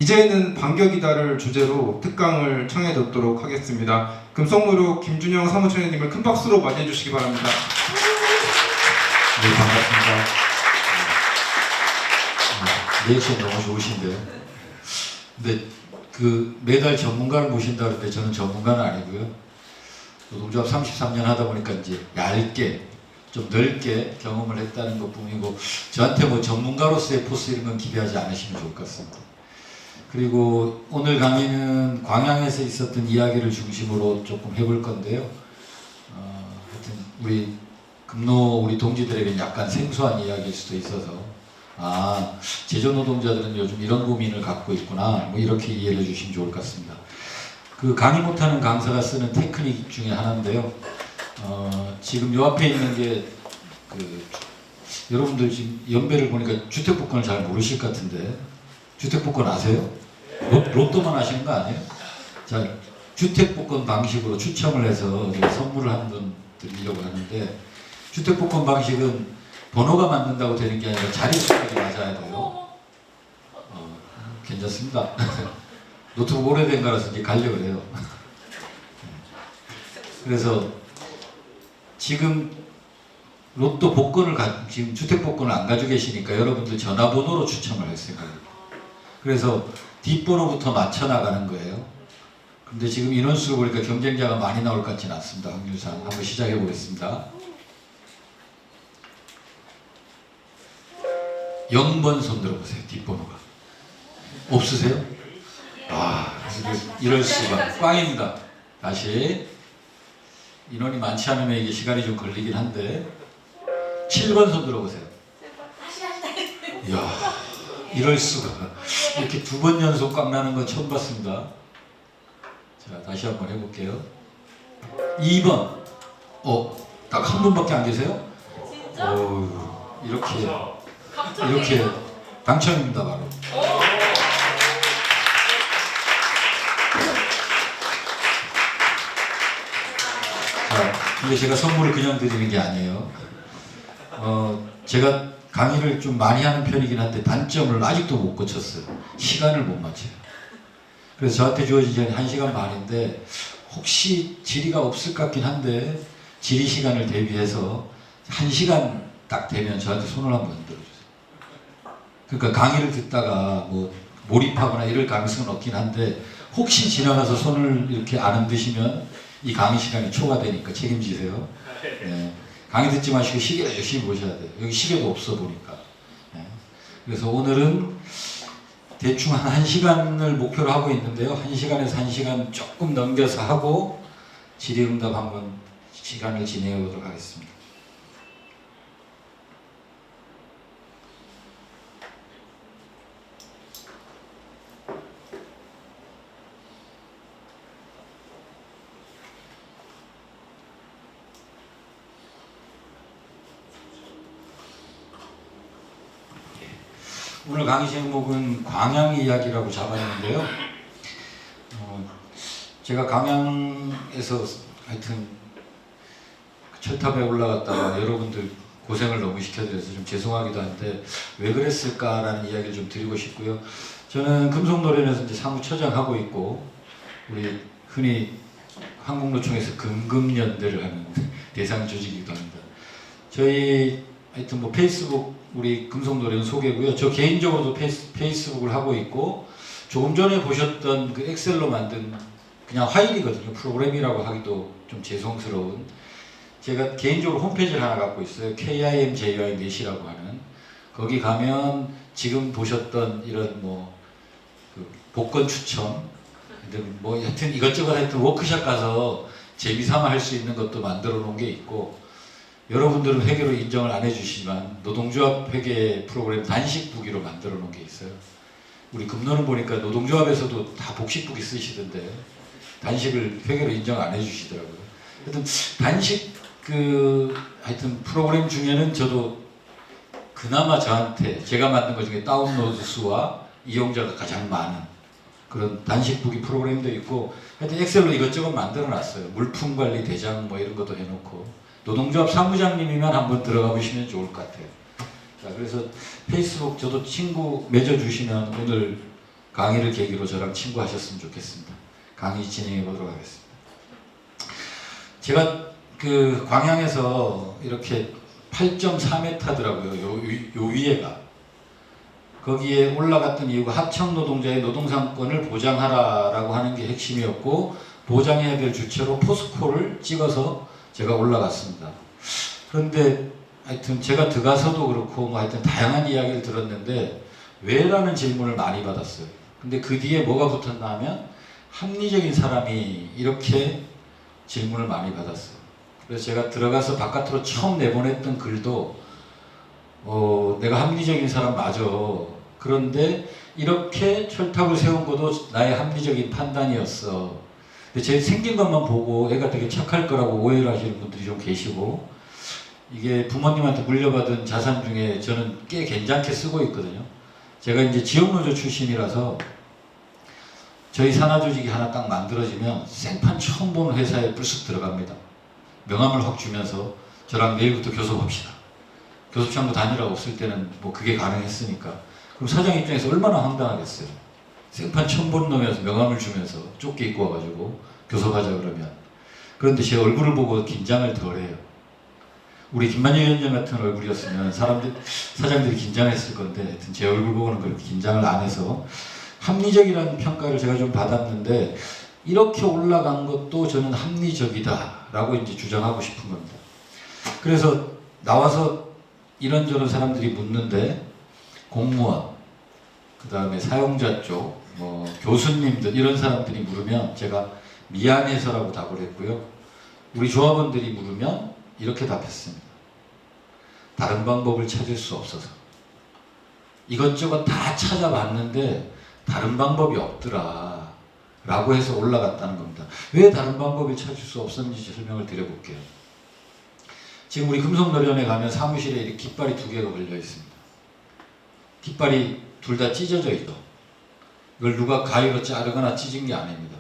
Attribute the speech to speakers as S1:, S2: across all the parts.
S1: 이제는 반격이다를 주제로 특강을 청해 듣도록 하겠습니다. 금속무료 김준영 사무총장님을 큰 박수로 맞이해 주시기 바랍니다.
S2: 네, 반갑습니다. 리액션 너무 좋으신데요. 근데 매달 전문가를 모신다 그러는데 저는 전문가는 아니고요. 노동조합 33년 하다 보니까 이제 얇게 좀 넓게 경험을 했다는 것뿐이고 저한테 뭐 전문가로서의 포스 이런 건 기대하지 않으시면 좋을 것 같습니다. 그리고 오늘 강의는 광양에서 있었던 이야기를 중심으로 조금 해볼 건데요. 하여튼 우리 동지들에게는 약간 생소한 이야기일 수도 있어서 제조 노동자들은 요즘 이런 고민을 갖고 있구나 뭐 이렇게 이해를 해주시면 좋을 것 같습니다. 강의 못하는 강사가 쓰는 테크닉 중에 하나인데요. 지금 요 앞에 있는 게 여러분들 지금 연배를 보니까 주택복권을 잘 모르실 것 같은데 주택복권 아세요? 로또만 아시는 거 아니에요? 자, 주택복권 방식으로 추첨을 해서 선물을 한 분 드리려고 하는데 주택복권 방식은 번호가 맞는다고 되는 게 아니라 자릿수까지 맞아야 돼요. 괜찮습니다. 노트북 오래된 거라서 이제 가려고 해요. 그래서 지금 로또 복권을 지금 주택 복권을 안 가지고 계시니까 여러분들 전화번호로 추첨을 할 생각입니다. 그래서 뒷번호부터 맞춰 나가는 거예요. 근데 지금 인원수를 보니까 경쟁자가 많이 나올 것 같지는 않습니다. 확률상 한번 시작해 보겠습니다. 0번 손 들어보세요. 뒷번호가 없으세요? 이럴 수가. 꽝입니다. 다시 인원이 많지 않으면 이게 시간이 좀 걸리긴 한데 7번 손 들어보세요. 이야, 이럴 수가. 이렇게 2번 연속 꽝 나는 건 처음 봤습니다. 자, 다시 한번 해볼게요. 2번. 딱 한 분밖에 안 계세요?
S3: 진짜?
S2: 이렇게 당첨입니다, 바로. 자, 근데 제가 선물을 그냥 드리는 게 아니에요. 제가 강의를 좀 많이 하는 편이긴 한데 단점을 아직도 못 고쳤어요. 시간을 못 맞춰요. 그래서 저한테 주어진 시간이 1시간 반인데 혹시 질의가 없을 것 같긴 한데 질의 시간을 대비해서 1시간 딱 되면 저한테 손을 한번 들어주세요. 그러니까 강의를 듣다가 뭐 몰입하거나 이럴 가능성은 없긴 한데 혹시 지나가서 손을 이렇게 안 흔드시면 이 강의 시간이 초과되니까 책임지세요. 네. 강의 듣지 마시고 시계를 열심히 보셔야 돼요. 여기 시계도 없어 보니까. 네. 그래서 오늘은 대충 한 1시간을 목표로 하고 있는데요. 1시간에서 1시간 조금 넘겨서 하고 질의응답 한번 시간을 진행해 보도록 하겠습니다. 오늘 강의 제목은 광양 이야기라고 잡았는데요. 제가 광양에서 하여튼 철탑에 올라갔다가 여러분들 고생을 너무 시켜드려서 좀 죄송하기도 한데 왜 그랬을까라는 이야기를 좀 드리고 싶고요. 저는 금속노련에서 이제 사무처장 하고 있고 우리 흔히 한국노총에서 금금연대를 하는 대상 조직이기도 합니다. 저희 하여튼 뭐 페이스북 우리 금속노련 소개고요. 저 개인적으로도 페이스북을 하고 있고 조금 전에 보셨던 그 엑셀로 만든 그냥 파일이거든요. 프로그램이라고 하기도 좀 죄송스러운 제가 개인적으로 홈페이지를 하나 갖고 있어요. KIMJYNet이라고 하는 거기 가면 지금 보셨던 이런 복권 추첨 뭐 하여튼 이것저것 하여튼 워크숍 가서 재미삼아 할 수 있는 것도 만들어 놓은 게 있고 여러분들은 회계로 인정을 안 해주시지만 노동조합 회계 프로그램 단식부기로 만들어 놓은 게 있어요. 우리 금노는 보니까 노동조합에서도 다 복식부기 쓰시던데 단식을 회계로 인정 안 해주시더라고요. 하여튼 단식 하여튼 프로그램 중에는 저도 그나마 저한테 제가 만든 것 중에 다운로드 수와 이용자가 가장 많은 그런 단식부기 프로그램도 있고 하여튼 엑셀로 이것저것 만들어 놨어요. 물품관리 대장 뭐 이런 것도 해놓고 노동조합 사무장님이만 한번 들어가 보시면 좋을 것 같아요. 자, 그래서 페이스북 저도 친구 맺어주시면 오늘 강의를 계기로 저랑 친구하셨으면 좋겠습니다. 강의 진행해 보도록 하겠습니다. 제가 그 광양에서 이렇게 8.4m더라고요. 요 위에가. 거기에 올라갔던 이유가 하청 노동자의 노동상권을 보장하라라고 하는 게 핵심이었고, 보장해야 될 주체로 포스코를 찍어서 제가 올라갔습니다. 그런데 하여튼 제가 들어가서도 그렇고 뭐 하여튼 다양한 이야기를 들었는데 왜라는 질문을 많이 받았어요. 근데 그 뒤에 뭐가 붙었나 하면 합리적인 사람이 이렇게 질문을 많이 받았어요. 그래서 제가 들어가서 바깥으로 처음 내보냈던 글도 내가 합리적인 사람 맞아. 그런데 이렇게 철탑을 세운 것도 나의 합리적인 판단이었어. 근데 제 생긴 것만 보고 애가 되게 착할 거라고 오해를 하시는 분들이 좀 계시고, 이게 부모님한테 물려받은 자산 중에 저는 꽤 괜찮게 쓰고 있거든요. 제가 이제 지역노조 출신이라서 저희 산하조직이 하나 딱 만들어지면 생판 처음 보는 회사에 불쑥 들어갑니다. 명함을 확 주면서 저랑 내일부터 교섭합시다. 교섭창구 단일화 없을 때는 뭐 그게 가능했으니까. 그럼 사장 입장에서 얼마나 황당하겠어요. 생판 처음 보는 놈이어서 명함을 주면서 쫓겨 입고 와가지고 교섭하자 그러면. 그런데 제 얼굴을 보고 긴장을 덜 해요. 우리 김만희 위원장 같은 얼굴이었으면 사장들이 긴장했을 건데, 하여튼 제 얼굴 보고는 그렇게 긴장을 안 해서 합리적이라는 평가를 제가 좀 받았는데, 이렇게 올라간 것도 저는 합리적이다라고 이제 주장하고 싶은 겁니다. 그래서 나와서 이런저런 사람들이 묻는데, 공무원, 그 다음에 사용자 쪽, 뭐 교수님들 이런 사람들이 물으면 제가 미안해서라고 답을 했고요. 우리 조합원들이 물으면 이렇게 답했습니다. 다른 방법을 찾을 수 없어서. 이것저것 다 찾아봤는데 다른 방법이 없더라 라고 해서 올라갔다는 겁니다. 왜 다른 방법을 찾을 수 없었는지 설명을 드려볼게요. 지금 우리 금속노련에 가면 사무실에 이렇게 깃발이 2개가 걸려 있습니다. 깃발이 둘 다 찢어져 있죠. 이걸 누가 가위로 자르거나 찢은 게 아닙니다.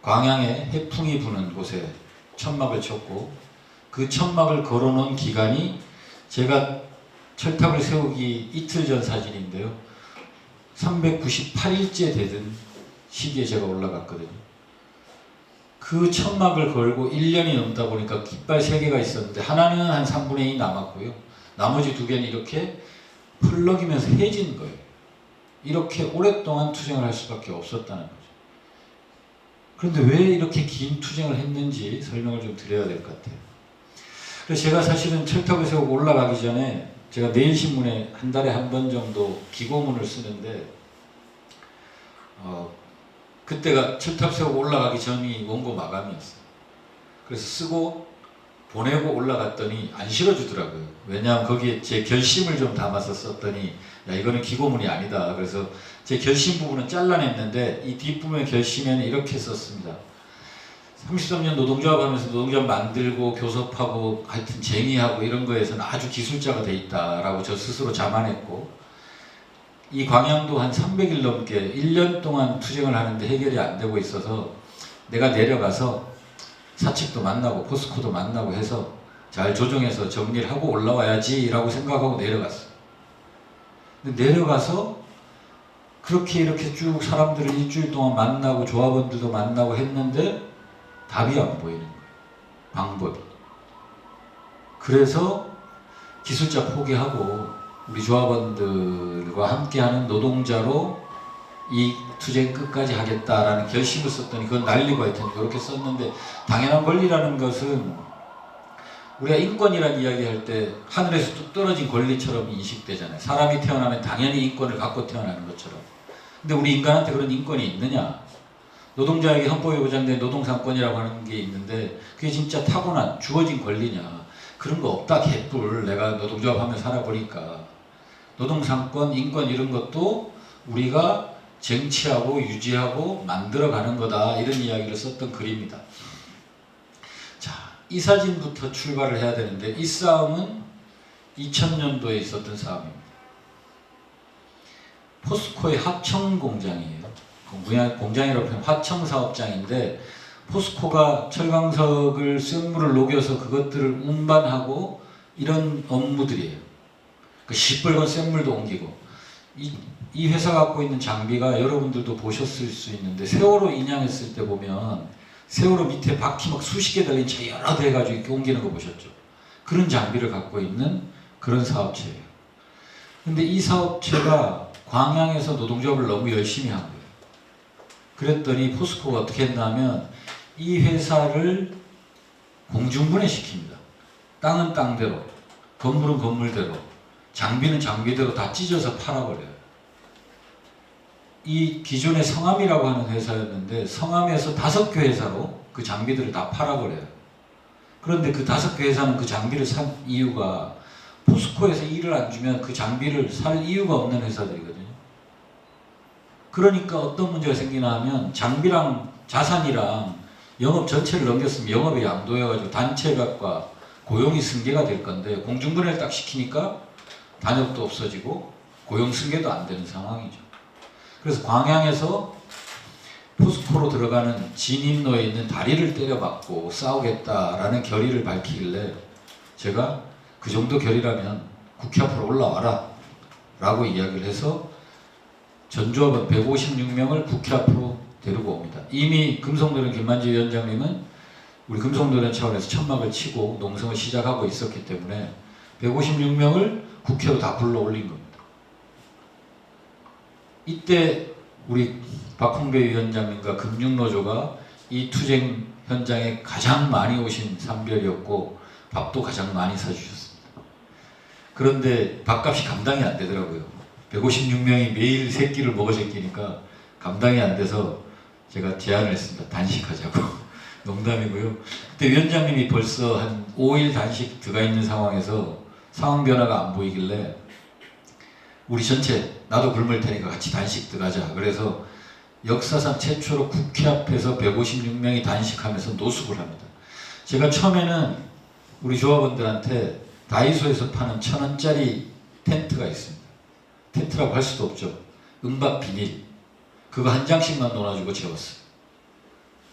S2: 광양에 해풍이 부는 곳에 천막을 쳤고, 그 천막을 걸어놓은 기간이 제가 철탑을 세우기 이틀 전 사진인데요. 398일째 되던 시기에 제가 올라갔거든요. 그 천막을 걸고 1년이 넘다 보니까 깃발 3개가 있었는데 하나는 한 3분의 2 남았고요. 나머지 2개는 이렇게 펄럭이면서 해진 거예요. 이렇게 오랫동안 투쟁을 할 수밖에 없었다는 거죠. 그런데 왜 이렇게 긴 투쟁을 했는지 설명을 좀 드려야 될 것 같아요. 그래서 제가 사실은 철탑을 세우고 올라가기 전에 제가 내일신문에 한 달에 한 번 정도 기고문을 쓰는데, 그때가 철탑 세우고 올라가기 전이 원고 마감이었어요. 그래서 쓰고 보내고 올라갔더니 안 실어주더라고요. 왜냐하면 거기에 제 결심을 좀 담아서 썼더니 야 이거는 기고문이 아니다. 그래서 제 결심 부분은 잘라냈는데 이 뒷부분의 결심에는 이렇게 썼습니다. 33년 노동조합 하면서 노동조합 만들고 교섭하고 하여튼 쟁의하고 이런 거에서는 아주 기술자가 돼 있다라고 저 스스로 자만했고, 이 광양도 한 300일 넘게 1년 동안 투쟁을 하는데 해결이 안 되고 있어서 내가 내려가서 사측도 만나고 포스코도 만나고 해서 잘 조정해서 정리를 하고 올라와야지 라고 생각하고 내려갔어요. 근데 내려가서 그렇게 이렇게 쭉 사람들을 일주일 동안 만나고 조합원들도 만나고 했는데 답이 안 보이는 거예요. 방법이. 그래서 기술자 포기하고 우리 조합원들과 함께하는 노동자로 이 투쟁 끝까지 하겠다라는 결심을 썼더니 그건 난리가 있던데 이렇게 썼는데, 당연한 권리라는 것은 우리가 인권이라는 이야기할 때 하늘에서 뚝 떨어진 권리처럼 인식되잖아요. 사람이 태어나면 당연히 인권을 갖고 태어나는 것처럼. 근데 우리 인간한테 그런 인권이 있느냐? 노동자에게 헌법에 보장된 노동상권이라고 하는 게 있는데 그게 진짜 타고난 주어진 권리냐? 그런 거 없다 개뿔. 내가 노동조합 하며 살아보니까 노동상권, 인권 이런 것도 우리가 쟁취하고 유지하고 만들어가는 거다, 이런 이야기를 썼던 글입니다. 자, 이 사진부터 출발을 해야 되는데 이 싸움은 2000년도에 있었던 싸움입니다. 포스코의 하청 공장이에요. 공장이라고 하면 하청 사업장인데, 포스코가 철광석을 쇳물을 녹여서 그것들을 운반하고 이런 업무들이에요. 그 시뻘건 쇳물도 옮기고, 이 회사가 갖고 있는 장비가 여러분들도 보셨을 수 있는데 세월호 인양했을 때 보면 세월호 밑에 바퀴 막 수십 개 달린 차 여러 대 해가지고 이렇게 옮기는 거 보셨죠? 그런 장비를 갖고 있는 그런 사업체예요. 근데 이 사업체가 광양에서 노동조합을 너무 열심히 한 거예요. 그랬더니 포스코가 어떻게 했냐면 이 회사를 공중분해시킵니다. 땅은 땅대로, 건물은 건물대로, 장비는 장비대로 다 찢어서 팔아버려요. 이 기존의 성암이라고 하는 회사였는데 성암에서 5개 회사로 그 장비들을 다 팔아버려요. 그런데 그 5개 회사는 그 장비를 산 이유가 포스코에서 일을 안 주면 그 장비를 살 이유가 없는 회사들이거든요. 그러니까 어떤 문제가 생기나 하면 장비랑 자산이랑 영업 전체를 넘겼으면 영업이 양도여가지고 단체각과 고용이 승계가 될 건데 공중분해를 딱 시키니까 단역도 없어지고 고용 승계도 안 되는 상황이죠. 그래서 광양에서 포스코로 들어가는 진입로에 있는 다리를 때려박고 싸우겠다라는 결의를 밝히길래 제가 그 정도 결의라면 국회 앞으로 올라와라 라고 이야기를 해서 전조합원 156명을 국회 앞으로 데리고 옵니다. 이미 금속노련 김만지 위원장님은 우리 금속노련 차원에서 천막을 치고 농성을 시작하고 있었기 때문에 156명을 국회로 다 불러 올린 겁니다. 이때 우리 박홍배 위원장님과 금융노조가 이 투쟁 현장에 가장 많이 오신 산별이었고 밥도 가장 많이 사주셨습니다. 그런데 밥값이 감당이 안 되더라고요. 156명이 매일 3끼를 먹어 제끼니까 감당이 안 돼서 제가 제안을 했습니다. 단식하자고. 농담이고요. 그때 위원장님이 벌써 한 5일 단식 들어가 있는 상황에서 상황 변화가 안 보이길래 우리 전체 나도 굶을 테니까 같이 단식 들어가자. 그래서 역사상 최초로 국회 앞에서 156명이 단식하면서 노숙을 합니다. 제가 처음에는 우리 조합원들한테 다이소에서 파는 1,000원짜리 텐트가 있습니다. 텐트라고 할 수도 없죠. 은박 비닐. 그거 한 장씩만 놓아주고 재웠어요.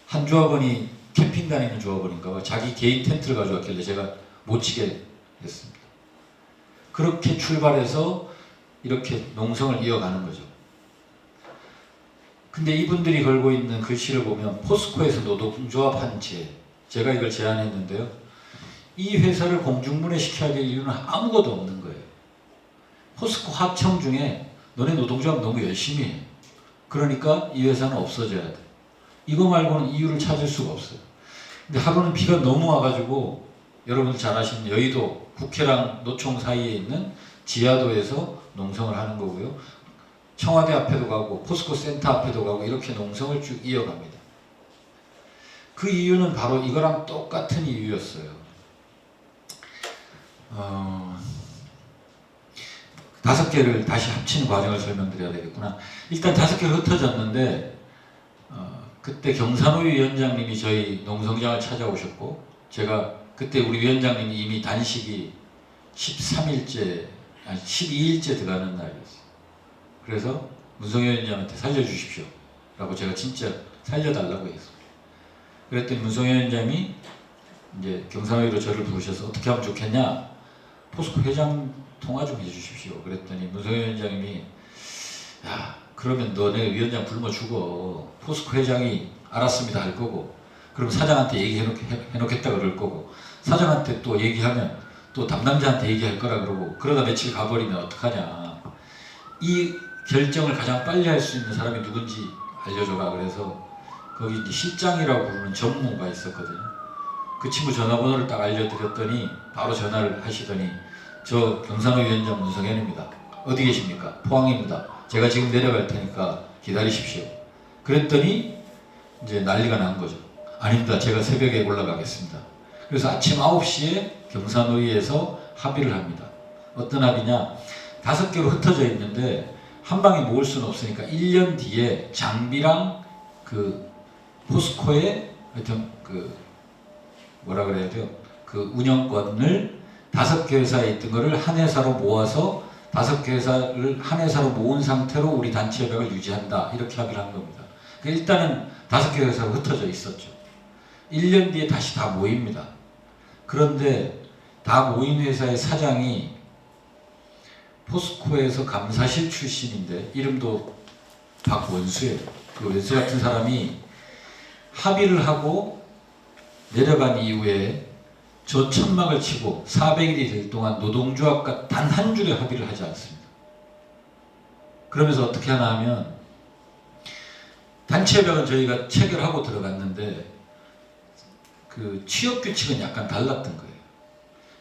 S2: 한 조합원이 캠핑 다니는 조합원인가 봐. 자기 개인 텐트를 가져왔길래 제가 못 치게 했습니다. 그렇게 출발해서 이렇게 농성을 이어가는 거죠. 근데 이분들이 걸고 있는 글씨를 보면 포스코에서 노동조합 한 채, 제가 이걸 제안했는데요. 이 회사를 공중분해 시켜야 될 이유는 아무것도 없는 거예요. 포스코 하청 중에 너네 노동조합 너무 열심히 해. 그러니까 이 회사는 없어져야 돼. 이거 말고는 이유를 찾을 수가 없어요. 근데 하루는 비가 너무 와가지고 여러분들 잘 아시는 여의도 국회랑 노총 사이에 있는 지하도에서 농성을 하는 거고요. 청와대 앞에도 가고 포스코 센터 앞에도 가고 이렇게 농성을 쭉 이어갑니다. 그 이유는 바로 이거랑 똑같은 이유였어요. 5개를 다시 합치는 과정을 설명드려야 되겠구나. 일단 5개가 흩어졌는데 그때 경산호 위원장님이 저희 농성장을 찾아오셨고 제가 그때 우리 위원장님이 이미 단식이 12일째 들어가는 날이었어요. 그래서 문성현 위원장한테 살려주십시오 라고 제가 진짜 살려달라고 했습니다. 그랬더니 문성현 위원장이 이제 경산호위로 저를 부르셔서 어떻게 하면 좋겠냐, 포스코 회장 통화 좀 해주십시오. 그랬더니 문성현 위원장님이 야, 그러면 너네 위원장 굶어 죽어. 포스코 회장이 알았습니다 할 거고, 그럼 사장한테 얘기해놓겠다 그럴 거고, 사장한테 또 얘기하면 또 담당자한테 얘기할 거라 그러고, 그러다 며칠 가버리면 어떡하냐. 이 결정을 가장 빨리 할 수 있는 사람이 누군지 알려줘라. 그래서 거기 이제 실장이라고 부르는 전무가 있었거든요. 그 친구 전화번호를 딱 알려드렸더니 바로 전화를 하시더니 저 경산호 위원장 문성현입니다. 어디 계십니까? 포항입니다. 제가 지금 내려갈 테니까 기다리십시오. 그랬더니 이제 난리가 난 거죠. 아닙니다. 제가 새벽에 올라가겠습니다. 그래서 아침 9시에 경산호위에서 합의를 합니다. 어떤 합의냐? 5개로 흩어져 있는데 한 방에 모을 수는 없으니까 1년 뒤에 장비랑 그 포스코의 하여튼 그 뭐라 그래야 돼요? 그 운영권을 5개 회사에 있던 거를 한 회사로 모아서 5개 회사를 한 회사로 모은 상태로 우리 단체 협약을 유지한다. 이렇게 합의를 한 겁니다. 일단은 5개 회사로 흩어져 있었죠. 1년 뒤에 다시 다 모입니다. 그런데 다 모인 회사의 사장이 포스코에서 감사실 출신인데 이름도 박원수예요. 그 원수 같은 사람이 합의를 하고 내려간 이후에 저 천막을 치고 400일이 될 동안 노동조합과 단 한 줄의 합의를 하지 않습니다. 그러면서 어떻게 하나 하면 단체협약은 저희가 체결하고 들어갔는데 그 취업규칙은 약간 달랐던 거예요.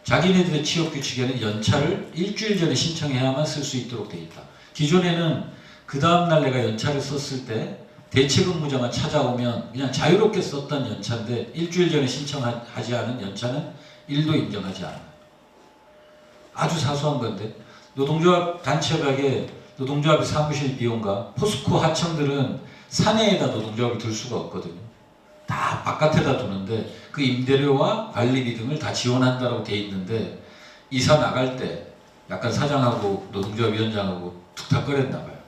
S2: 자기네들의 취업규칙에는 연차를 일주일 전에 신청해야만 쓸 수 있도록 돼 있다. 기존에는 그 다음날 내가 연차를 썼을 때 대체근무자만 찾아오면 그냥 자유롭게 썼던 연차인데 일주일 전에 신청하지 않은 연차는 1도 인정하지 않아요. 아주 사소한 건데 노동조합 단체협약에 노동조합의 사무실 비용과 포스코 하청들은 사내에다 노동조합을 둘 수가 없거든요. 다 바깥에다 두는데 그 임대료와 관리비 등을 다 지원한다고 돼 있는데 이사 나갈 때 약간 사장하고 노동조합 위원장하고 툭탁거렸나 봐요.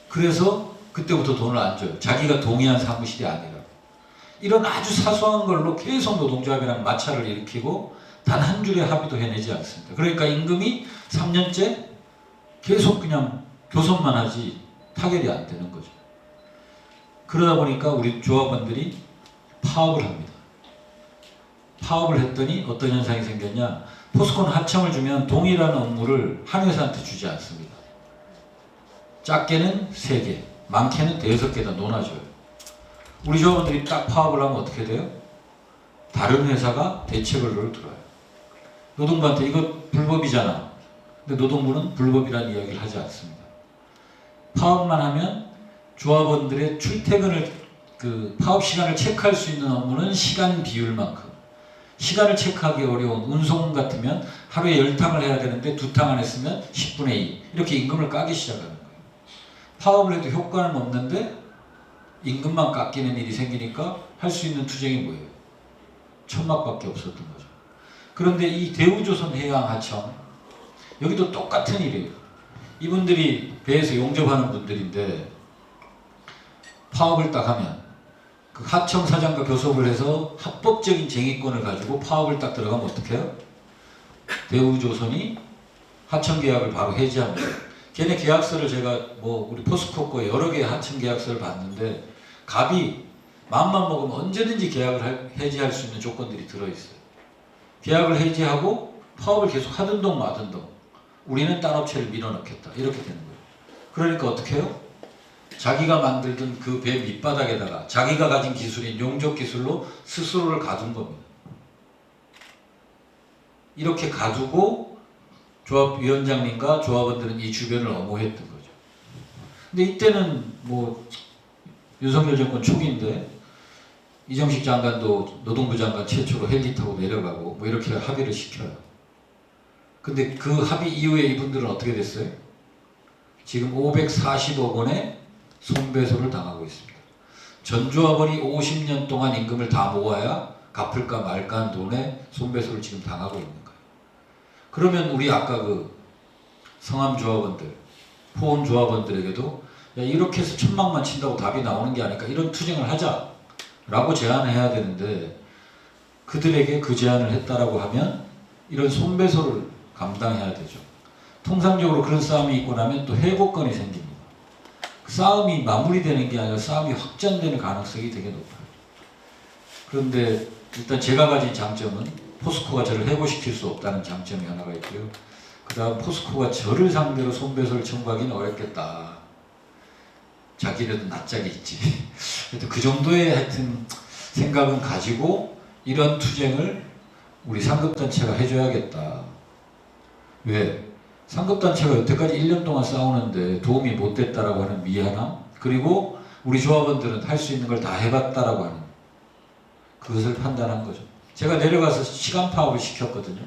S2: 그래서 그때부터 돈을 안 줘요. 자기가 동의한 사무실이 아니라. 이런 아주 사소한 걸로 계속 노동조합이랑 마찰을 일으키고 단 한 줄의 합의도 해내지 않습니다. 그러니까 임금이 3년째 계속 그냥 교섭만 하지 타결이 안 되는 거죠. 그러다 보니까 우리 조합원들이 파업을 합니다. 파업을 했더니 어떤 현상이 생겼냐? 포스코는 하청을 주면 동일한 업무를 한 회사한테 주지 않습니다. 작게는 3개, 많게는 5개다 논아줘요. 우리 조합원들이 딱 파업을 하면 어떻게 돼요? 다른 회사가 대체근로를 들어요. 노동부한테 이거 불법이잖아. 근데 노동부는 불법이라는 이야기를 하지 않습니다. 파업만 하면 조합원들의 출퇴근을 그 파업 시간을 체크할 수 있는 업무는 시간 비율만큼, 시간을 체크하기 어려운 운송 같으면 하루에 10탕을 해야 되는데 2탕 안 했으면 10분의 2 이렇게 임금을 까기 시작하는 거예요. 파업을 해도 효과는 없는데 임금만 깎이는 일이 생기니까 할 수 있는 투쟁이 뭐예요? 천막밖에 없었던 거죠. 그런데 이 대우조선해양하청 여기도 똑같은 일이에요. 이분들이 배에서 용접하는 분들인데 파업을 딱 하면 그 하청 사장과 교섭을 해서 합법적인 쟁의권을 가지고 파업을 딱 들어가면 어떻게 해요? 대우조선이 하청 계약을 바로 해지합니다. 걔네 계약서를 제가 뭐 우리 포스코 거 여러 개의 하청 계약서를 봤는데 갑이 마음만 먹으면 언제든지 계약을 해지할 수 있는 조건들이 들어있어요. 계약을 해지하고 파업을 계속 하든 동 마든 동 우리는 딴 업체를 밀어넣겠다 이렇게 되는 거예요. 그러니까 어떻게 해요? 자기가 만들던 그 배 밑바닥에다가 자기가 가진 기술인 용접 기술로 스스로를 가둔 겁니다. 이렇게 가두고 조합위원장님과 조합원들은 이 주변을 엄호했던 거죠. 근데 이때는 뭐 윤석열 정권 초기인데 이정식 장관도 노동부 장관 최초로 헬기 타고 내려가고 뭐 이렇게 합의를 시켜요. 근데 그 합의 이후에 이분들은 어떻게 됐어요? 지금 540억 원의 손배소를 당하고 있습니다. 전조합원이 50년 동안 임금을 다 모아야 갚을까 말까 한 돈에 손배소를 지금 당하고 있는 거예요. 그러면 우리 아까 그 성함조합원들, 포원조합원들에게도 야, 이렇게 해서 천막만 친다고 답이 나오는 게 아닐까 이런 투쟁을 하자라고 제안을 해야 되는데 그들에게 그 제안을 했다라고 하면 이런 손배소를 감당해야 되죠. 통상적으로 그런 싸움이 있고 나면 또 회고건이 생깁니다. 그 싸움이 마무리되는 게 아니라 싸움이 확장되는 가능성이 되게 높아요. 그런데 일단 제가 가진 장점은 포스코가 저를 해고시킬 수 없다는 장점이 하나가 있고요. 그 다음 포스코가 저를 상대로 손배소를 청구하기는 어렵겠다. 자기네도 낯짝이 있지. 하여튼 그 정도의 하여튼 생각은 가지고 이런 투쟁을 우리 상급단체가 해줘야겠다. 왜? 상급단체가 여태까지 1년 동안 싸우는데 도움이 못 됐다라고 하는 미안함, 그리고 우리 조합원들은 할 수 있는 걸 다 해봤다라고 하는 그것을 판단한 거죠. 제가 내려가서 시간 파업을 시켰거든요.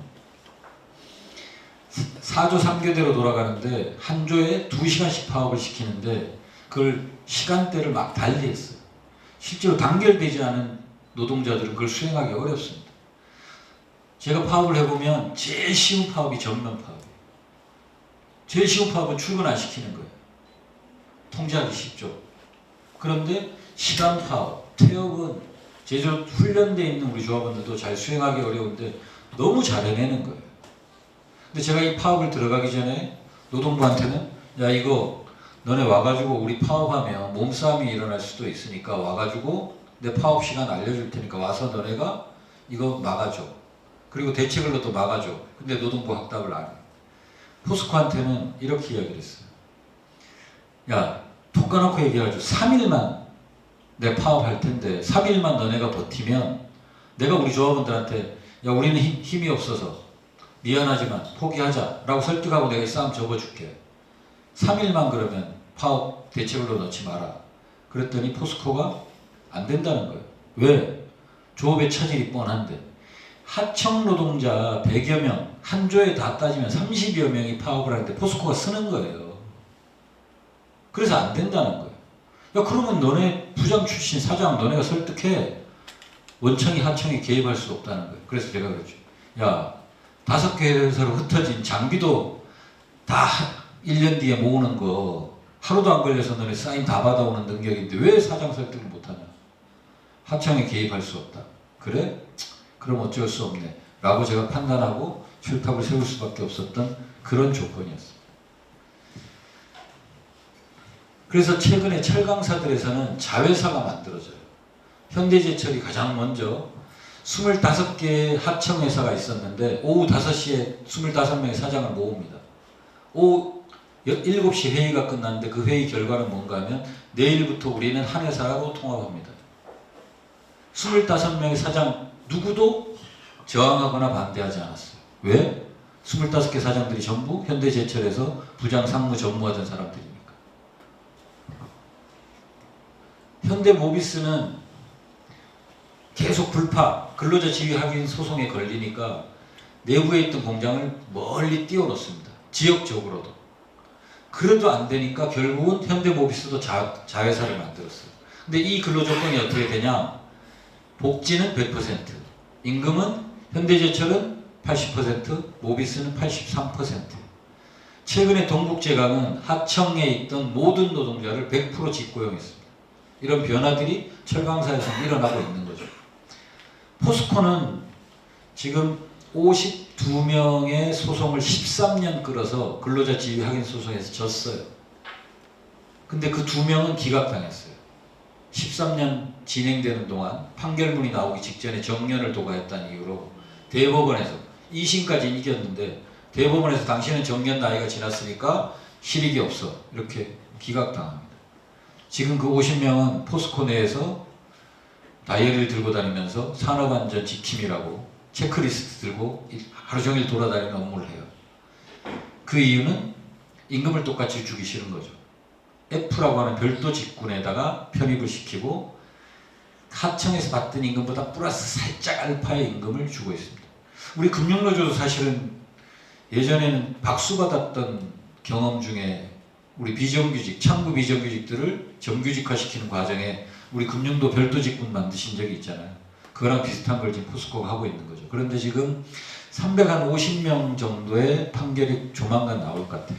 S2: 4조 3교대로 돌아가는데 한 조에 2시간씩 파업을 시키는데 그걸 시간대를 막 달리했어요. 실제로 단결되지 않은 노동자들은 그걸 수행하기 어렵습니다. 제가 파업을 해보면 제일 쉬운 파업이 전면 파업이에요. 제일 쉬운 파업은 출근 안 시키는 거예요. 통제하기 쉽죠. 그런데 시간 파업, 태업은 제대로 훈련되어 있는 우리 조합원들도 잘 수행하기 어려운데 너무 잘 해내는 거예요. 근데 제가 이 파업을 들어가기 전에 노동부한테는 야 이거 너네 와가지고 우리 파업하면 몸싸움이 일어날 수도 있으니까 와가지고 내 파업 시간 알려줄 테니까 와서 너네가 이거 막아줘. 그리고 대책을 너도 막아줘. 근데 노동부 확답을 안 해. 포스코한테는 이렇게 이야기를 했어요. 야, 톡 까놓고 얘기하죠. 3일만 내 파업할 텐데 3일만 너네가 버티면 내가 우리 조합원들한테 야 우리는 힘이 없어서 미안하지만 포기하자 라고 설득하고 내가 이 싸움 접어줄게. 3일만 그러면 파업 대책으로 넣지 마라. 그랬더니 포스코가 안 된다는 거예요. 왜? 조업의 차질이 뻔한데 하청 노동자 100여 명, 한 조에 다 따지면 30여 명이 파업을 하는데 포스코가 쓰는 거예요. 그래서 안 된다는 거예요. 야 그러면 너네 부장 출신 사장 너네가 설득해. 원청이 하청이 개입할 수 없다는 거예요. 그래서 제가 그랬죠. 야 5개 회사로 흩어진 장비도 다 1년 뒤에 모으는 거 하루도 안 걸려서 너네 사인 다 받아오는 능력인데 왜 사장 설득을 못하냐. 하청이 개입할 수 없다. 그래? 그럼 어쩔 수 없네 라고 제가 판단하고 출탑을 세울 수밖에 없었던 그런 조건이었습니다. 그래서 최근에 철강사들에서는 자회사가 만들어져요. 현대제철이 가장 먼저 25개의 하청회사가 있었는데 오후 5시에 25명의 사장을 모읍니다. 오후 7시 회의가 끝났는데 그 회의 결과는 뭔가 하면 내일부터 우리는 한 회사로 통합합니다. 25명의 사장 누구도 저항하거나 반대하지 않았어요. 왜? 25개 사장들이 전부 현대제철에서 부장, 상무, 전무하던 사람들이니까. 현대모비스는 계속 불파, 근로자 지위 확인 소송에 걸리니까 내부에 있던 공장을 멀리 띄워놓습니다. 지역적으로도. 그래도 안 되니까 결국은 현대모비스도 자회사를 만들었어요. 근데 이 근로조건이 어떻게 되냐? 복지는 100%, 임금은 현대제철은 80%, 모비스는 83%. 최근에 동국제강은 하청에 있던 모든 노동자를 100% 직고용했습니다. 이런 변화들이 철강사에서 일어나고 있는 거죠. 포스코는 지금 52명의 소송을 13년 끌어서 근로자 지위 확인 소송에서 졌어요. 근데 그 2명은 기각당했어요. 13년 진행되는 동안 판결문이 나오기 직전에 정년을 도과했다는 이유로 대법원에서 2심까지 이겼는데 대법원에서 당신은 정년 나이가 지났으니까 실익이 없어 이렇게 기각당합니다. 지금 그 50명은 포스코 내에서 다이어리를 들고 다니면서 산업안전 지킴이라고 체크리스트 들고 하루 종일 돌아다니는 업무를 해요. 그 이유는 임금을 똑같이 주기 싫은 거죠. F라고 하는 별도 직군에다가 편입을 시키고 하청에서 받던 임금보다 플러스 살짝 알파의 임금을 주고 있습니다. 우리 금융노조도 사실은 예전에는 박수 받았던 경험 중에 우리 비정규직, 창구 비정규직들을 정규직화시키는 과정에 우리 금융도 별도 직군 만드신 적이 있잖아요. 그거랑 비슷한 걸 지금 포스코가 하고 있는 거죠. 그런데 지금 350명 정도의 판결이 조만간 나올 것 같아요.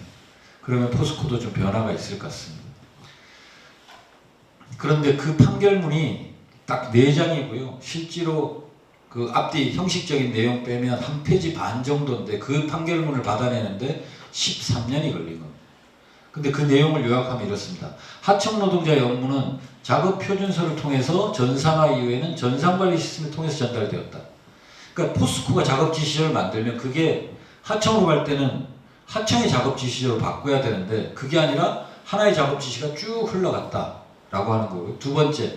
S2: 그러면 포스코도 좀 변화가 있을 것 같습니다. 그런데 그 판결문이 딱 4장이고요. 실제로 그 앞뒤 형식적인 내용 빼면 한 페이지 반 정도인데 그 판결문을 받아내는데 13년이 걸린 겁니다. 근데 그 내용을 요약하면 이렇습니다. 하청 노동자의 업무는 작업 표준서를 통해서 전산화 이후에는 전산관리 시스템을 통해서 전달되었다. 그러니까 포스코가 작업 지시서를 만들면 그게 하청으로 갈 때는 하청의 작업 지시서로 바꿔야 되는데 그게 아니라 하나의 작업 지시가 쭉 흘러갔다라고 하는 거고요. 두 번째,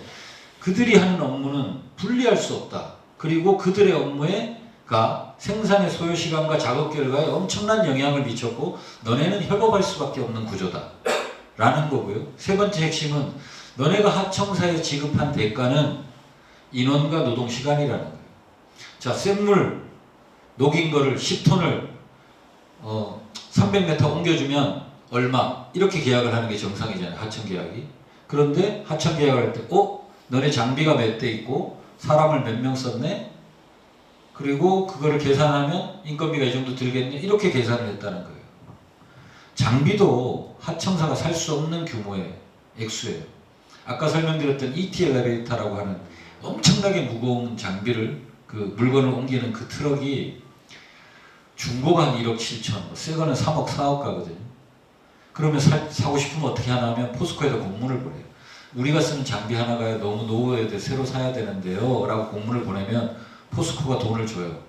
S2: 그들이 하는 업무는 분리할 수 없다. 그리고 그들의 업무가 생산의 소요 시간과 작업 결과에 엄청난 영향을 미쳤고 너네는 협업할 수밖에 없는 구조다 라는 거고요. 세 번째 핵심은 너네가 하청사에 지급한 대가는 인원과 노동 시간이라는 거예요. 자, 샘물 녹인 거를 10톤을 300m 옮겨주면 얼마 이렇게 계약을 하는 게 정상이잖아요. 하청 계약이. 그런데 하청 계약을 할 때 너네 장비가 몇 대 있고 사람을 몇 명 썼네? 그리고 그거를 계산하면 인건비가 이 정도 들겠네? 이렇게 계산을 했다는 거예요. 장비도 하청사가 살 수 없는 규모의 액수예요. 아까 설명드렸던 ET 엘리베이터라고 하는 엄청나게 무거운 장비를 그 물건을 옮기는 그 트럭이 중고가 한 1억 7천, 새 거는 3억 4억 가거든요. 그러면 사고 싶으면 어떻게 하나 하면 포스코에다 공문을 보내요. 우리가 쓰는 장비 하나가 너무 노후해서 새로 사야 되는데요 라고 공문을 보내면 포스코가 돈을 줘요.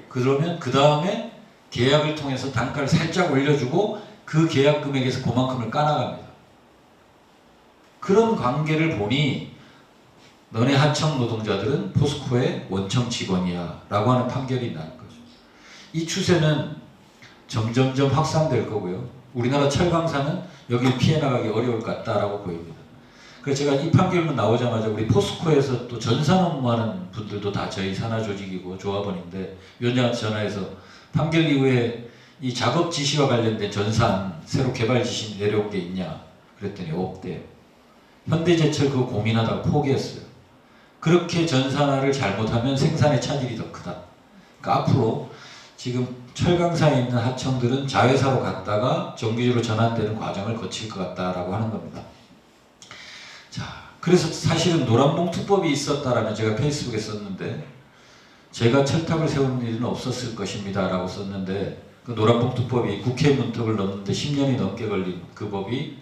S2: 그러면 그 다음에 계약을 통해서 단가를 살짝 올려주고 그 계약 금액에서 그만큼을 까나갑니다. 그런 관계를 보니 너네 하청 노동자들은 포스코의 원청 직원이야 라고 하는 판결이 나는 거죠. 이 추세는 점점점 확산될 거고요. 우리나라 철강사는 여기를 피해 나가기 어려울 것 같다라고 보입니다. 그래서 제가 이 판결문 나오자마자 우리 포스코에서 또 전산 업무하는 분들도 다 저희 산하 조직이고 조합원인데 위원장한테 전화해서 판결 이후에 이 작업 지시와 관련된 전산 새로 개발 지시 내려온 게 있냐 그랬더니 없대요. 현대제철 그거 고민하다가 포기했어요. 그렇게 전산화를 잘못하면 생산의 차질이 더 크다. 그러니까 앞으로 지금 철강사에 있는 하청들은 자회사로 갔다가 정규직으로 전환되는 과정을 거칠 것 같다라고 하는 겁니다. 자, 그래서 사실은 노란봉투법이 있었다라면 제가 페이스북에 썼는데 제가 철탑을 세우는 일은 없었을 것입니다 라고 썼는데 그 노란봉투법이 국회 문턱을 넘는데 10년이 넘게 걸린 그 법이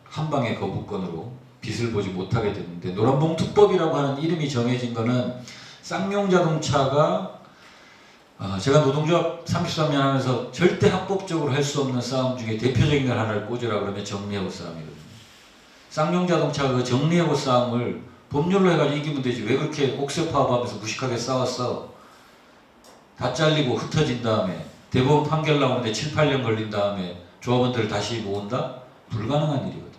S2: 한방의 거부권으로 빛을 보지 못하게 됐는데 노란봉투법이라고 하는 이름이 정해진 거는 쌍용자동차가 제가 노동조합 33년 하면서 절대 합법적으로 할 수 없는 싸움 중에 대표적인 걸 하나를 꽂으라 그러면 정리해고 싸움이거든요. 쌍용자동차가 그 정리해고 싸움을 법률로 해가지고 이기면 되지 왜 그렇게 옥새 파업하면서 무식하게 싸웠어. 다 잘리고 흩어진 다음에 대법원 판결 나오는데 7, 8년 걸린 다음에 조합원들을 다시 모은다? 불가능한 일이거든요.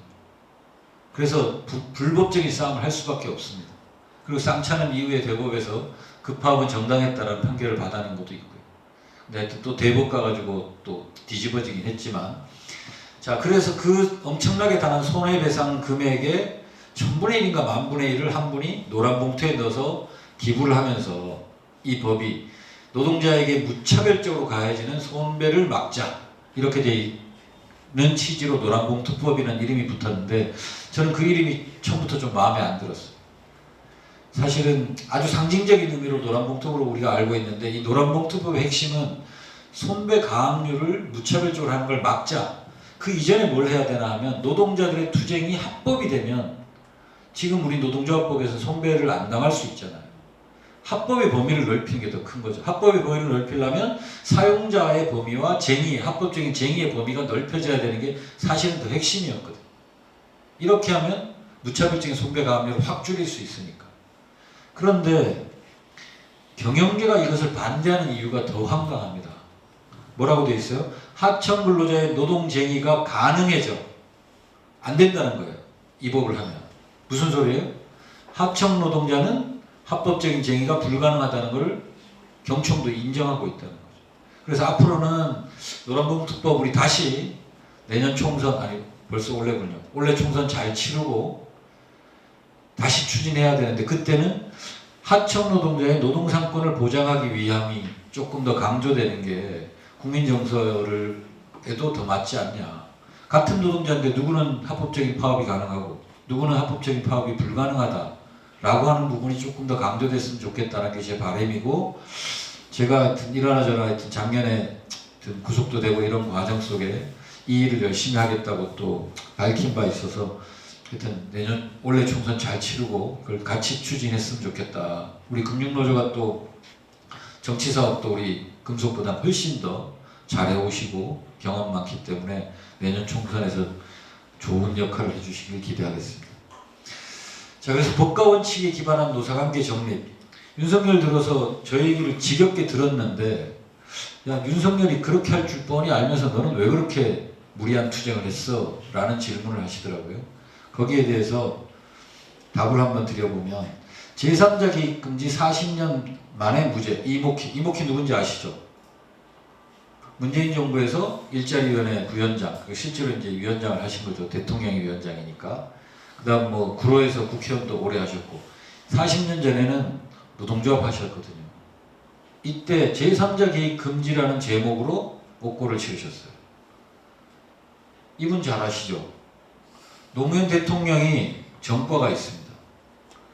S2: 그래서 불법적인 싸움을 할 수밖에 없습니다. 그리고 쌍차는 이후에 대법에서 그 파업은 정당했다라는 판결을 받아낸 것도 있고요. 근데 하여튼 또 대법 가가지고 또 뒤집어지긴 했지만 자 그래서 그 엄청나게 당한 손해배상 금액의 1000분의 1인가 10,000분의 1을 한 분이 노란 봉투에 넣어서 기부를 하면서 이 법이 노동자에게 무차별적으로 가해지는 손배를 막자 이렇게 되는 취지로 노란봉투법이라는 이름이 붙었는데 저는 그 이름이 처음부터 좀 마음에 안 들었어요. 사실은 아주 상징적인 의미로 노란봉투법으로 우리가 알고 있는데 이 노란봉투법의 핵심은 손배 가압류를 무차별적으로 하는 걸 막자. 그 이전에 뭘 해야 되나 하면 노동자들의 투쟁이 합법이 되면 지금 우리 노동조합법에서 손배를 안 당할 수 있잖아요. 합법의 범위를 넓히는 게 더 큰 거죠. 합법의 범위를 넓히려면 사용자의 범위와 합법적인 쟁의의 범위가 넓혀져야 되는 게 사실은 더 핵심이었거든요. 이렇게 하면 무차별적인 손배 가압류를 확 줄일 수 있으니까. 그런데 경영계가 이것을 반대하는 이유가 더 황당합니다. 뭐라고 되어 있어요? 하청 근로자의 노동쟁의가 가능해져. 안 된다는 거예요. 이 법을 하면. 무슨 소리예요? 하청 노동자는 합법적인 쟁의가 불가능하다는 것을 경총도 인정하고 있다는 거죠. 그래서 앞으로는 노란봉투법 우리 다시 내년 총선 아니 벌써 올해군요. 올해 총선 잘 치르고 다시 추진해야 되는데 그때는 하청 노동자의 노동상권을 보장하기 위함이 조금 더 강조되는 게 국민 정서에도 더 맞지 않냐. 같은 노동자인데 누구는 합법적인 파업이 가능하고 누구는 합법적인 파업이 불가능하다. 라고 하는 부분이 조금 더 강조됐으면 좋겠다는 게 제 바람이고 제가 이러나 저러나 하여튼 작년에 구속도 되고 이런 과정 속에 이 일을 열심히 하겠다고 또 밝힌 바 있어서 하여튼 내년 올해 총선 잘 치르고 그걸 같이 추진했으면 좋겠다. 우리 금융노조가 또 정치사업도 우리 금속보다 훨씬 더 잘해오시고 경험 많기 때문에 내년 총선에서 좋은 역할을 해주시길 기대하겠습니다. 자, 그래서 법과 원칙에 기반한 노사관계 정립. 윤석열 들어서 저 얘기를 지겹게 들었는데 야 윤석열이 그렇게 할 줄 뻔히 알면서 너는 왜 그렇게 무리한 투쟁을 했어? 라는 질문을 하시더라고요. 거기에 대해서 답을 한번 드려보면 제3자 개입금지 40년 만에 무죄. 이목희 누군지 아시죠? 문재인 정부에서 일자리위원회 부위원장, 실제로 이제 위원장을 하신 거죠. 대통령이 위원장이니까. 그 다음 뭐 구로에서 국회의원도 오래 하셨고 40년 전에는 노동조합 하셨거든요. 이때 제3자 개입 금지라는 제목으로 옥고를 치르셨어요. 이분 잘 아시죠? 노무현 대통령이 전과가 있습니다.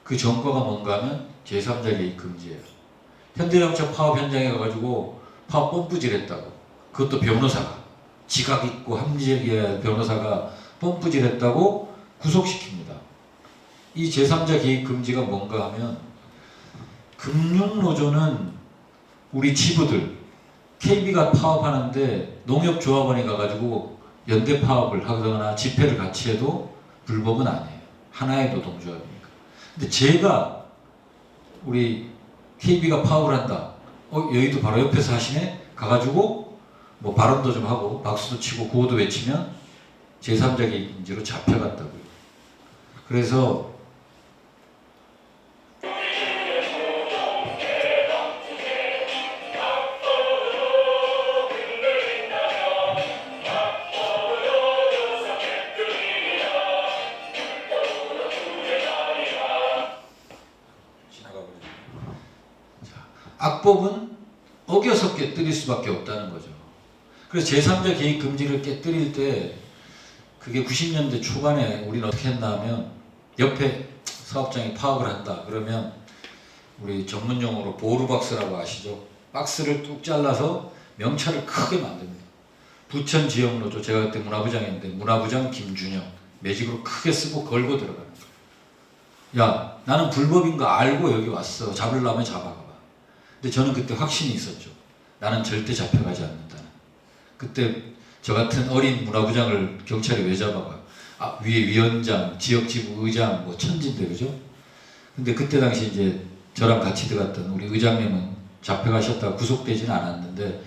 S2: 그 전과가 뭔가 하면 제3자 개입 금지예요. 현대자동차 파업 현장에 가가지고 파업 뽐뿌질했다고. 그것도 변호사가. 지각 있고 합리적이어야 변호사가 펌프질했다고 구속시킵니다. 이 제3자 개입 금지가 뭔가 하면 금융노조는 우리 지부들 KB가 파업하는데 농협조합원이 가가지고 연대 파업을 하거나 집회를 같이 해도 불법은 아니에요. 하나의 노동조합이니까. 근데 제가 우리 KB가 파업을 한다. 여의도 바로 옆에서 하시네? 가가지고 뭐 발언도 좀 하고 박수도 치고 구호도 외치면 제3자 개입 금지로 잡혀갔다고요. 그래서 악법은 어겨서 깨뜨릴 수밖에 없다는 거죠. 그래서 제3자 개입 금지를 깨뜨릴 때 그게 90년대 초반에 우리는 어떻게 했나 하면 옆에 사업장이 파업을 한다 그러면 우리 전문용어로 보루박스라고 아시죠? 박스를 뚝 잘라서 명찰을 크게 만듭니다. 부천 지역노조, 제가 그때 문화부장이었는데 문화부장 김준영 매직으로 크게 쓰고 걸고 들어가는 거예요. 야, 나는 불법인 거 알고 여기 왔어. 잡으려면 잡아가. 근데 저는 그때 확신이 있었죠. 나는 절대 잡혀가지 않는다는. 그때 저 같은 어린 문화부장을 경찰이 왜 잡아가요? 아, 위에 위원장, 지역지부 의장, 뭐 천진데 그죠? 근데 그때 당시 이제 저랑 같이 들어갔던 우리 의장님은 잡혀가셨다가 구속되지는 않았는데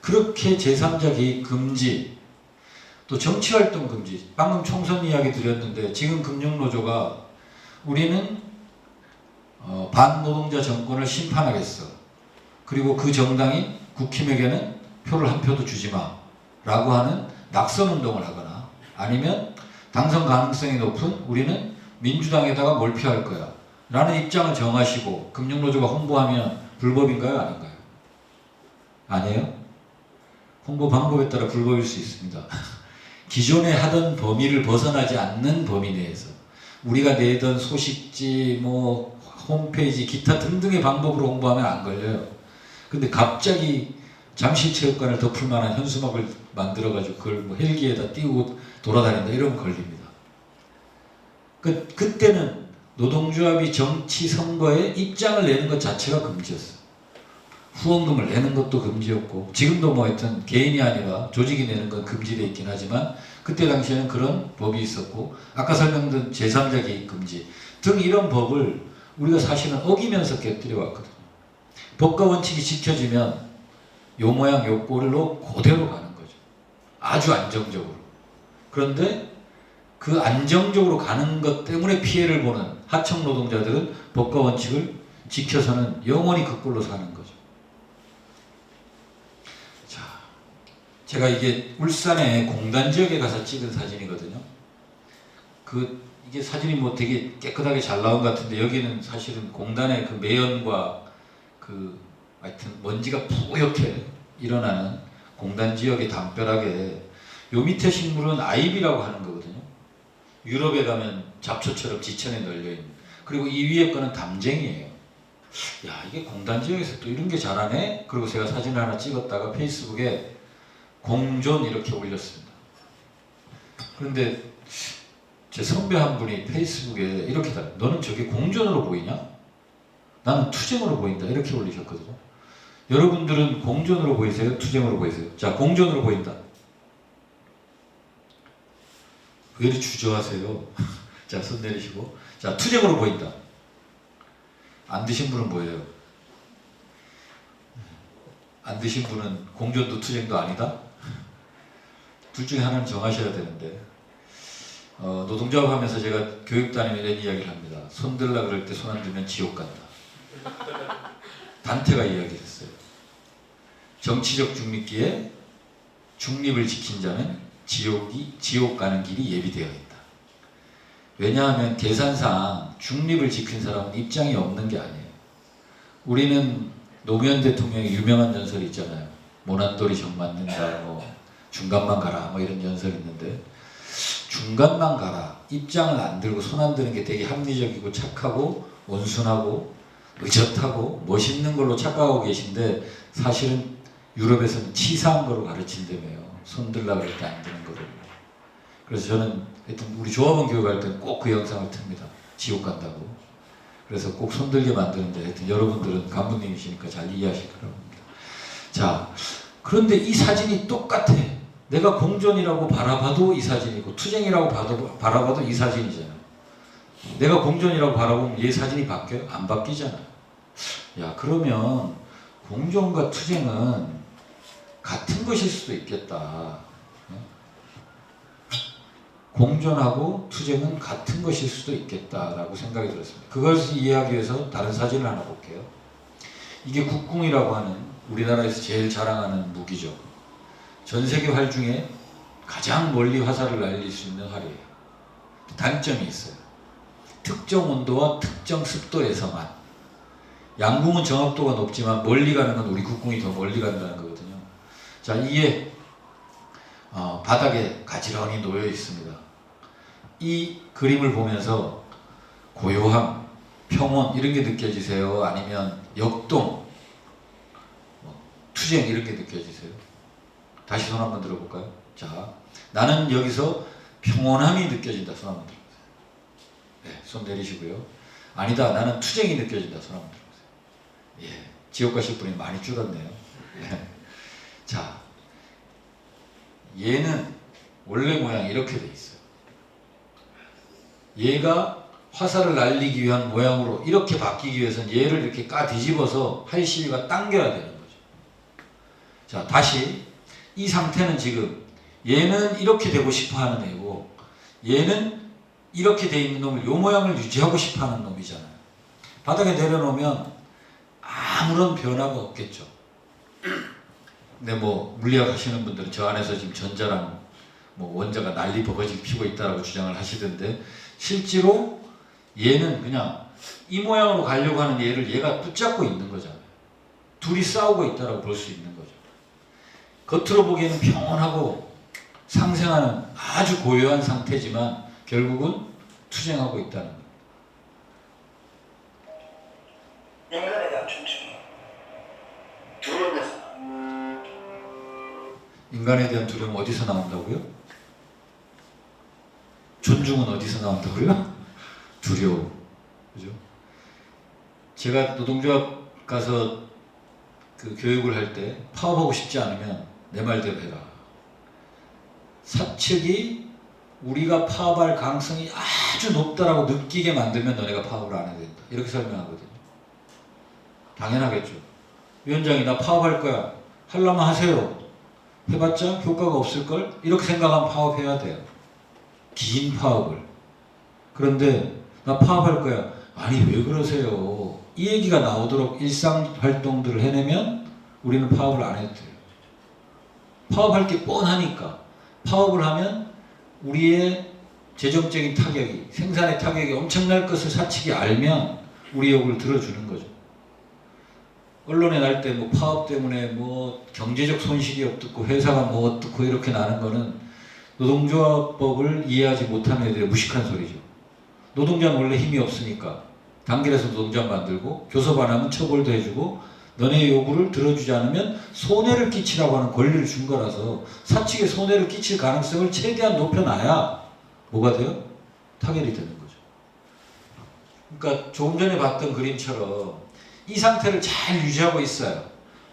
S2: 그렇게 제3자 개입 금지, 또 정치활동 금지, 방금 총선 이야기 드렸는데 지금 금융노조가 우리는 반노동자 정권을 심판하겠어. 그리고 그 정당이 국힘에게는 표를 한 표도 주지 마 라고 하는 낙선운동을 하거나 아니면 당선 가능성이 높은 우리는 민주당에다가 몰표할 거야 라는 입장을 정하시고 금융노조가 홍보하면 불법인가요? 아닌가요? 아니에요? 홍보 방법에 따라 불법일 수 있습니다. 기존에 하던 범위를 벗어나지 않는 범위 내에서 우리가 내던 소식지, 뭐 홈페이지, 기타 등등의 방법으로 홍보하면 안 걸려요. 근데 갑자기 잠실체육관을 덮을 만한 현수막을 만들어가지고 그걸 뭐 헬기에다 띄우고 돌아다닌다 이러면 걸립니다. 그때는 노동조합이 정치 선거에 입장을 내는 것 자체가 금지였어요. 후원금을 내는 것도 금지였고 지금도 뭐 하여튼 개인이 아니라 조직이 내는 건 금지되어 있긴 하지만 그때 당시에는 그런 법이 있었고 아까 설명드린 제3자 개입 금지 등 이런 법을 우리가 사실은 어기면서 깨뜨려 왔거든요. 법과 원칙이 지켜지면 요 모양 요 꼴로 그대로 가는 거죠. 아주 안정적으로. 그런데 그 안정적으로 가는 것 때문에 피해를 보는 하청 노동자들은 법과 원칙을 지켜서는 영원히 그 꼴로 사는 거죠. 자, 제가 이게 울산의 공단 지역에 가서 찍은 사진이거든요. 이게 사진이 뭐 되게 깨끗하게 잘 나온 것 같은데 여기는 사실은 공단의 그 매연과 하여튼 먼지가 뿌옇게 일어나는 공단 지역의 담벼락에 요 밑에 식물은 아이비라고 하는 거거든요. 유럽에 가면 잡초처럼 지천에 널려있는. 그리고 이 위에 거는 담쟁이에요. 야, 이게 공단 지역에서 또 이런 게 잘하네? 그리고 제가 사진을 하나 찍었다가 페이스북에 공존 이렇게 올렸습니다. 그런데 제 선배 한 분이 페이스북에 이렇게 달 너는 저게 공존으로 보이냐? 나는 투쟁으로 보인다. 이렇게 올리셨거든요. 여러분들은 공존으로 보이세요? 투쟁으로 보이세요? 자, 공존으로 보인다. 왜 이렇게 주저하세요? 자, 손 내리시고. 자, 투쟁으로 보인다. 안 드신 분은 뭐예요? 안 드신 분은 공존도 투쟁도 아니다? 둘 중에 하나는 정하셔야 되는데 노동조합 하면서 제가 교육 다니면 이런 이야기를 합니다. 손 들라 그럴 때 손 안 들면 지옥 간다. 단테가 이야기를 했어요. 정치적 중립기에 중립을 지킨 자는 지옥 가는 길이 예비되어 있다. 왜냐하면 계산상 중립을 지킨 사람은 입장이 없는 게 아니에요. 우리는 노무현 대통령의 유명한 연설이 있잖아요. 모난돌이 정 맞는다, 뭐 중간만 가라, 뭐 이런 연설이 있는데 중간만 가라, 입장을 안 들고 손 안 드는 게 되게 합리적이고 착하고 온순하고 의젓하고 멋있는 걸로 착각하고 계신데 사실은 유럽에서는 치사한 거로 가르친다며요. 손들라 그럴 때 안 드는 거를. 그래서 저는 하여튼 우리 조합원 교육할 때는 꼭 그 영상을 틉니다. 지옥 간다고. 그래서 꼭 손들게 만드는데 하여튼 여러분들은 간부님이시니까 잘 이해하실 거라고 합니다. 자, 그런데 이 사진이 똑같아. 내가 공존이라고 바라봐도 이 사진이고 투쟁이라고 바라봐도 이 사진이잖아. 내가 공존이라고 바라보면 얘 사진이 바뀌어요? 안 바뀌잖아. 야, 그러면 공존과 투쟁은 같은 것일 수도 있겠다. 공존하고 투쟁은 같은 것일 수도 있겠다라고 생각이 들었습니다. 그것을 이해하기 위해서 다른 사진을 하나 볼게요. 이게 국궁이라고 하는 우리나라에서 제일 자랑하는 무기죠. 전 세계 활 중에 가장 멀리 화살을 날릴 수 있는 활이에요. 단점이 있어요. 특정 온도와 특정 습도에서만. 양궁은 정확도가 높지만 멀리 가는 건 우리 국궁이 더 멀리 간다는 거거든요. 자, 이게 바닥에 가지런히 놓여 있습니다. 이 그림을 보면서 고요함, 평온 이런 게 느껴지세요? 아니면 역동, 투쟁 이런 게 느껴지세요? 다시 손 한번 들어볼까요? 자, 나는 여기서 평온함이 느껴진다. 손 한번 들어보세요. 네, 손 내리시고요. 아니다, 나는 투쟁이 느껴진다. 손 한번 들어보세요. 예, 지옥 가실 분이 많이 줄었네요. 예. 자, 얘는 원래 모양이 이렇게 돼 있어요. 얘가 화살을 날리기 위한 모양으로 이렇게 바뀌기 위해서는 얘를 이렇게 까 뒤집어서 활 시위가 당겨야 되는 거죠. 자, 다시 이 상태는 지금 얘는 이렇게 되고 싶어 하는 애고 얘는 이렇게 돼 있는 놈을 요 모양을 유지하고 싶어 하는 놈이잖아요. 바닥에 내려놓으면 아무런 변화가 없겠죠. 근데 뭐 물리학 하시는 분들은 저 안에서 지금 전자랑 뭐 원자가 난리 버거지 피고 있다라고 주장을 하시던데 실제로 얘는 그냥 이 모양으로 가려고 하는 얘를 얘가 붙잡고 있는 거잖아요. 둘이 싸우고 있다라고 볼 수 있는 거죠. 겉으로 보기에는 평온하고 상생하는 아주 고요한 상태지만 결국은 투쟁하고 있다는 거예요.
S3: 인간에 대한 존중이 두려움에서
S2: 인간에 대한 두려움 어디서 나온다고요? 존중은 어디서 나온다고요? 두려움. 그죠? 제가 노동조합 가서 그 교육을 할 때 파업하고 싶지 않으면 내 말대로 해라. 사측이 우리가 파업할 가능성이 아주 높다라고 느끼게 만들면 너네가 파업을 안 해야 된다. 이렇게 설명하거든요. 당연하겠죠. 위원장이 나 파업할 거야. 하려면 하세요. 해봤자 효과가 없을걸? 이렇게 생각하면 파업해야 돼요. 긴 파업을. 그런데 나 파업할 거야. 아니 왜 그러세요? 이 얘기가 나오도록 일상활동들을 해내면 우리는 파업을 안 해도 돼요. 파업할 게 뻔하니까. 파업을 하면 우리의 재정적인 타격이, 생산의 타격이 엄청날 것을 사측이 알면 우리 욕을 들어주는 거죠. 언론에 날 때 뭐 파업 때문에 뭐 경제적 손실이 어떻고 회사가 뭐 어떻고 이렇게 나는 거는 노동조합법을 이해하지 못하는 애들의 무식한 소리죠. 노동자는 원래 힘이 없으니까 단결해서 노동자 만들고 교섭 안 하면 처벌도 해주고 너네 요구를 들어주지 않으면 손해를 끼치라고 하는 권리를 준 거라서 사측에 손해를 끼칠 가능성을 최대한 높여놔야 뭐가 돼요? 타결이 되는 거죠. 그러니까 조금 전에 봤던 그림처럼 이 상태를 잘 유지하고 있어요.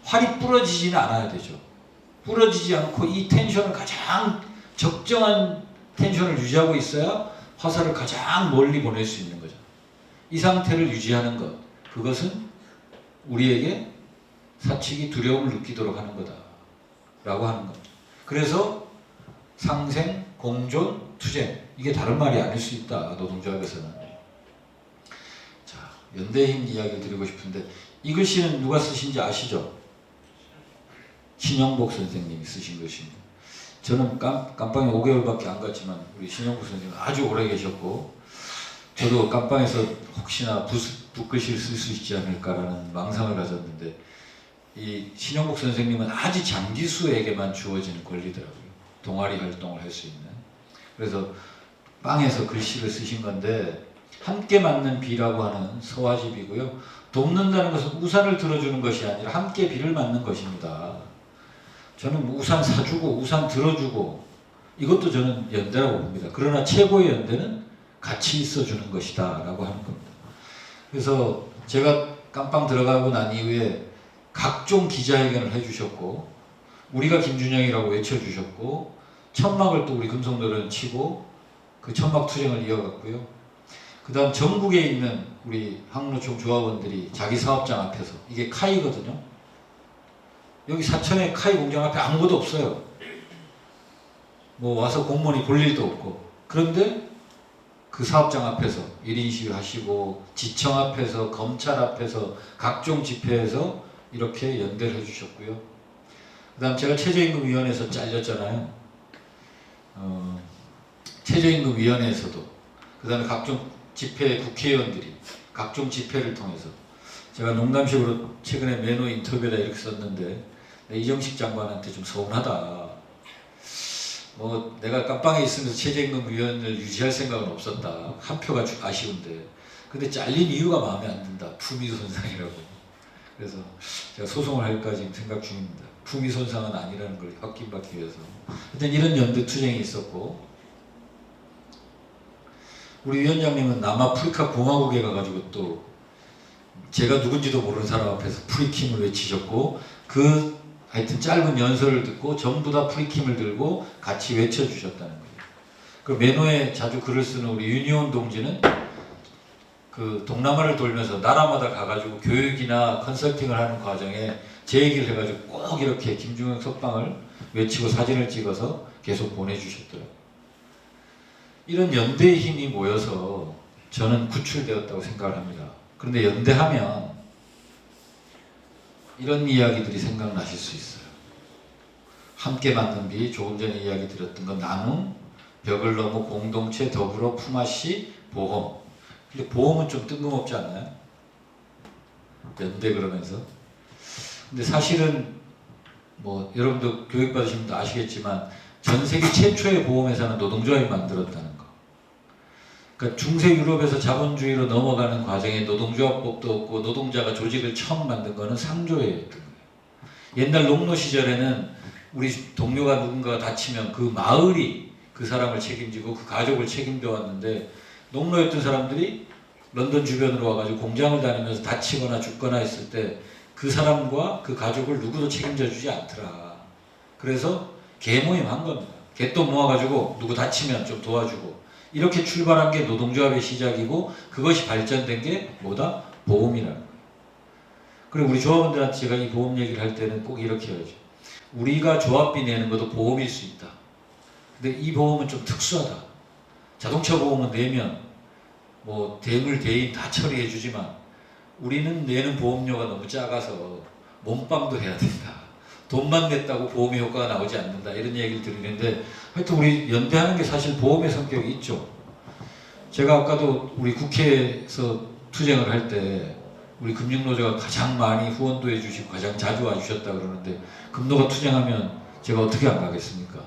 S2: 활이 부러지지는 않아야 되죠. 부러지지 않고 이 텐션을 가장 적정한 텐션을 유지하고 있어야 화살을 가장 멀리 보낼 수 있는 거죠. 이 상태를 유지하는 것, 그것은 우리에게 사측이 두려움을 느끼도록 하는 거다 라고 하는 겁니다. 그래서 상생, 공존, 투쟁, 이게 다른 말이 아닐 수 있다, 노동조합에서는. 자, 연대힘 이야기를 드리고 싶은데 이 글씨는 누가 쓰신지 아시죠? 신영복 선생님이 쓰신 글씨입니다. 저는 깜빵에 5개월밖에 안 갔지만 우리 신영복 선생님 아주 오래 계셨고 저도 깜빵에서 혹시나 붓글씨를 쓸 수 있지 않을까라는 망상을 가졌는데 이 신영복 선생님은 아주 장기수에게만 주어지는 권리더라고요. 동아리 활동을 할 수 있는. 그래서 빵에서 글씨를 쓰신 건데 함께 맞는 비라고 하는 서화집이고요. 돕는다는 것은 우산을 들어주는 것이 아니라 함께 비를 맞는 것입니다. 저는 뭐 우산 사주고 우산 들어주고 이것도 저는 연대라고 봅니다. 그러나 최고의 연대는 같이 있어주는 것이다 라고 하는 겁니다. 그래서 제가 깜빵 들어가고 난 이후에 각종 기자회견을 해주셨고 우리가 김준영이라고 외쳐주셨고 천막을 또 우리 금속노래는 치고 그 천막 투쟁을 이어갔고요. 그 다음 전국에 있는 우리 항로총 조합원들이 자기 사업장 앞에서 이게 카이거든요. 여기 사천에 카이 공장 앞에 아무것도 없어요. 뭐 와서 공무원이 볼 일도 없고 그런데 그 사업장 앞에서 1인 시위 하시고 지청 앞에서 검찰 앞에서 각종 집회에서 이렇게 연대를 해주셨고요. 그 다음 제가 최저임금위원회에서 잘렸잖아요. 최저임금위원회에서도 그 다음에 각종 집회 국회의원들이 각종 집회를 통해서 제가 농담식으로 최근에 매노 인터뷰에다 이렇게 썼는데 이정식 장관한테 좀 서운하다. 뭐 내가 깜빵에 있으면서 최저임금위원을 유지할 생각은 없었다. 한 표가 아쉬운데 근데 잘린 이유가 마음에 안 든다. 품위손상이라고. 그래서 제가 소송을 할까 지금 생각 중입니다. 품위손상은 아니라는 걸 확인받기 위해서. 하여튼 이런 연대 투쟁이 있었고 우리 위원장님은 남아프리카 공화국에 가가지고 또 제가 누군지도 모르는 사람 앞에서 프리킴을 외치셨고 그 하여튼 짧은 연설을 듣고 전부 다 프리킴을 들고 같이 외쳐주셨다는 거예요. 그 매노에 자주 글을 쓰는 우리 윤희원 동지는 그 동남아를 돌면서 나라마다 가가지고 교육이나 컨설팅을 하는 과정에 제 얘기를 해가지고 꼭 이렇게 김중영 석방을 외치고 사진을 찍어서 계속 보내주셨더라고요. 이런 연대의 힘이 모여서 저는 구출되었다고 생각을 합니다. 그런데 연대하면 이런 이야기들이 생각나실 수 있어요. 함께 만든 비, 조금 전에 이야기 드렸던 건 나눔, 벽을 넘어 공동체, 더불어, 품앗이, 보험. 근데 보험은 좀 뜬금없지 않나요? 연대 그러면서. 근데 사실은 뭐 여러분도 교육받으신 분도 아시겠지만 전 세계 최초의 보험회사는 노동조합이 만들었다는 거. 그러니까 중세 유럽에서 자본주의로 넘어가는 과정에 노동조합법도 없고 노동자가 조직을 처음 만든 거는 상조회였던 거예요. 옛날 농노 시절에는 우리 동료가 누군가가 다치면 그 마을이 그 사람을 책임지고 그 가족을 책임져 왔는데 농노였던 사람들이 런던 주변으로 와가지고 공장을 다니면서 다치거나 죽거나 했을 때 그 사람과 그 가족을 누구도 책임져 주지 않더라. 그래서 개모임 한 겁니다. 개돈 모아가지고 누구 다치면 좀 도와주고 이렇게 출발한 게 노동조합의 시작이고 그것이 발전된 게 뭐다? 보험이라는 거예요. 그리고 우리 조합원들한테 제가 이 보험 얘기를 할 때는 꼭 이렇게 해야죠. 우리가 조합비 내는 것도 보험일 수 있다. 근데 이 보험은 좀 특수하다. 자동차 보험은 내면 뭐 대물 대인 다 처리해 주지만 우리는 내는 보험료가 너무 작아서 몸빵도 해야 된다. 돈만 냈다고 보험의 효과가 나오지 않는다. 이런 얘기를 드리는데 하여튼 우리 연대하는 게 사실 보험의 성격이 있죠. 제가 아까도 우리 국회에서 투쟁을 할 때 우리 금융노조가 가장 많이 후원도 해주시고 가장 자주 와주셨다 그러는데 금노가 투쟁하면 제가 어떻게 안 가겠습니까?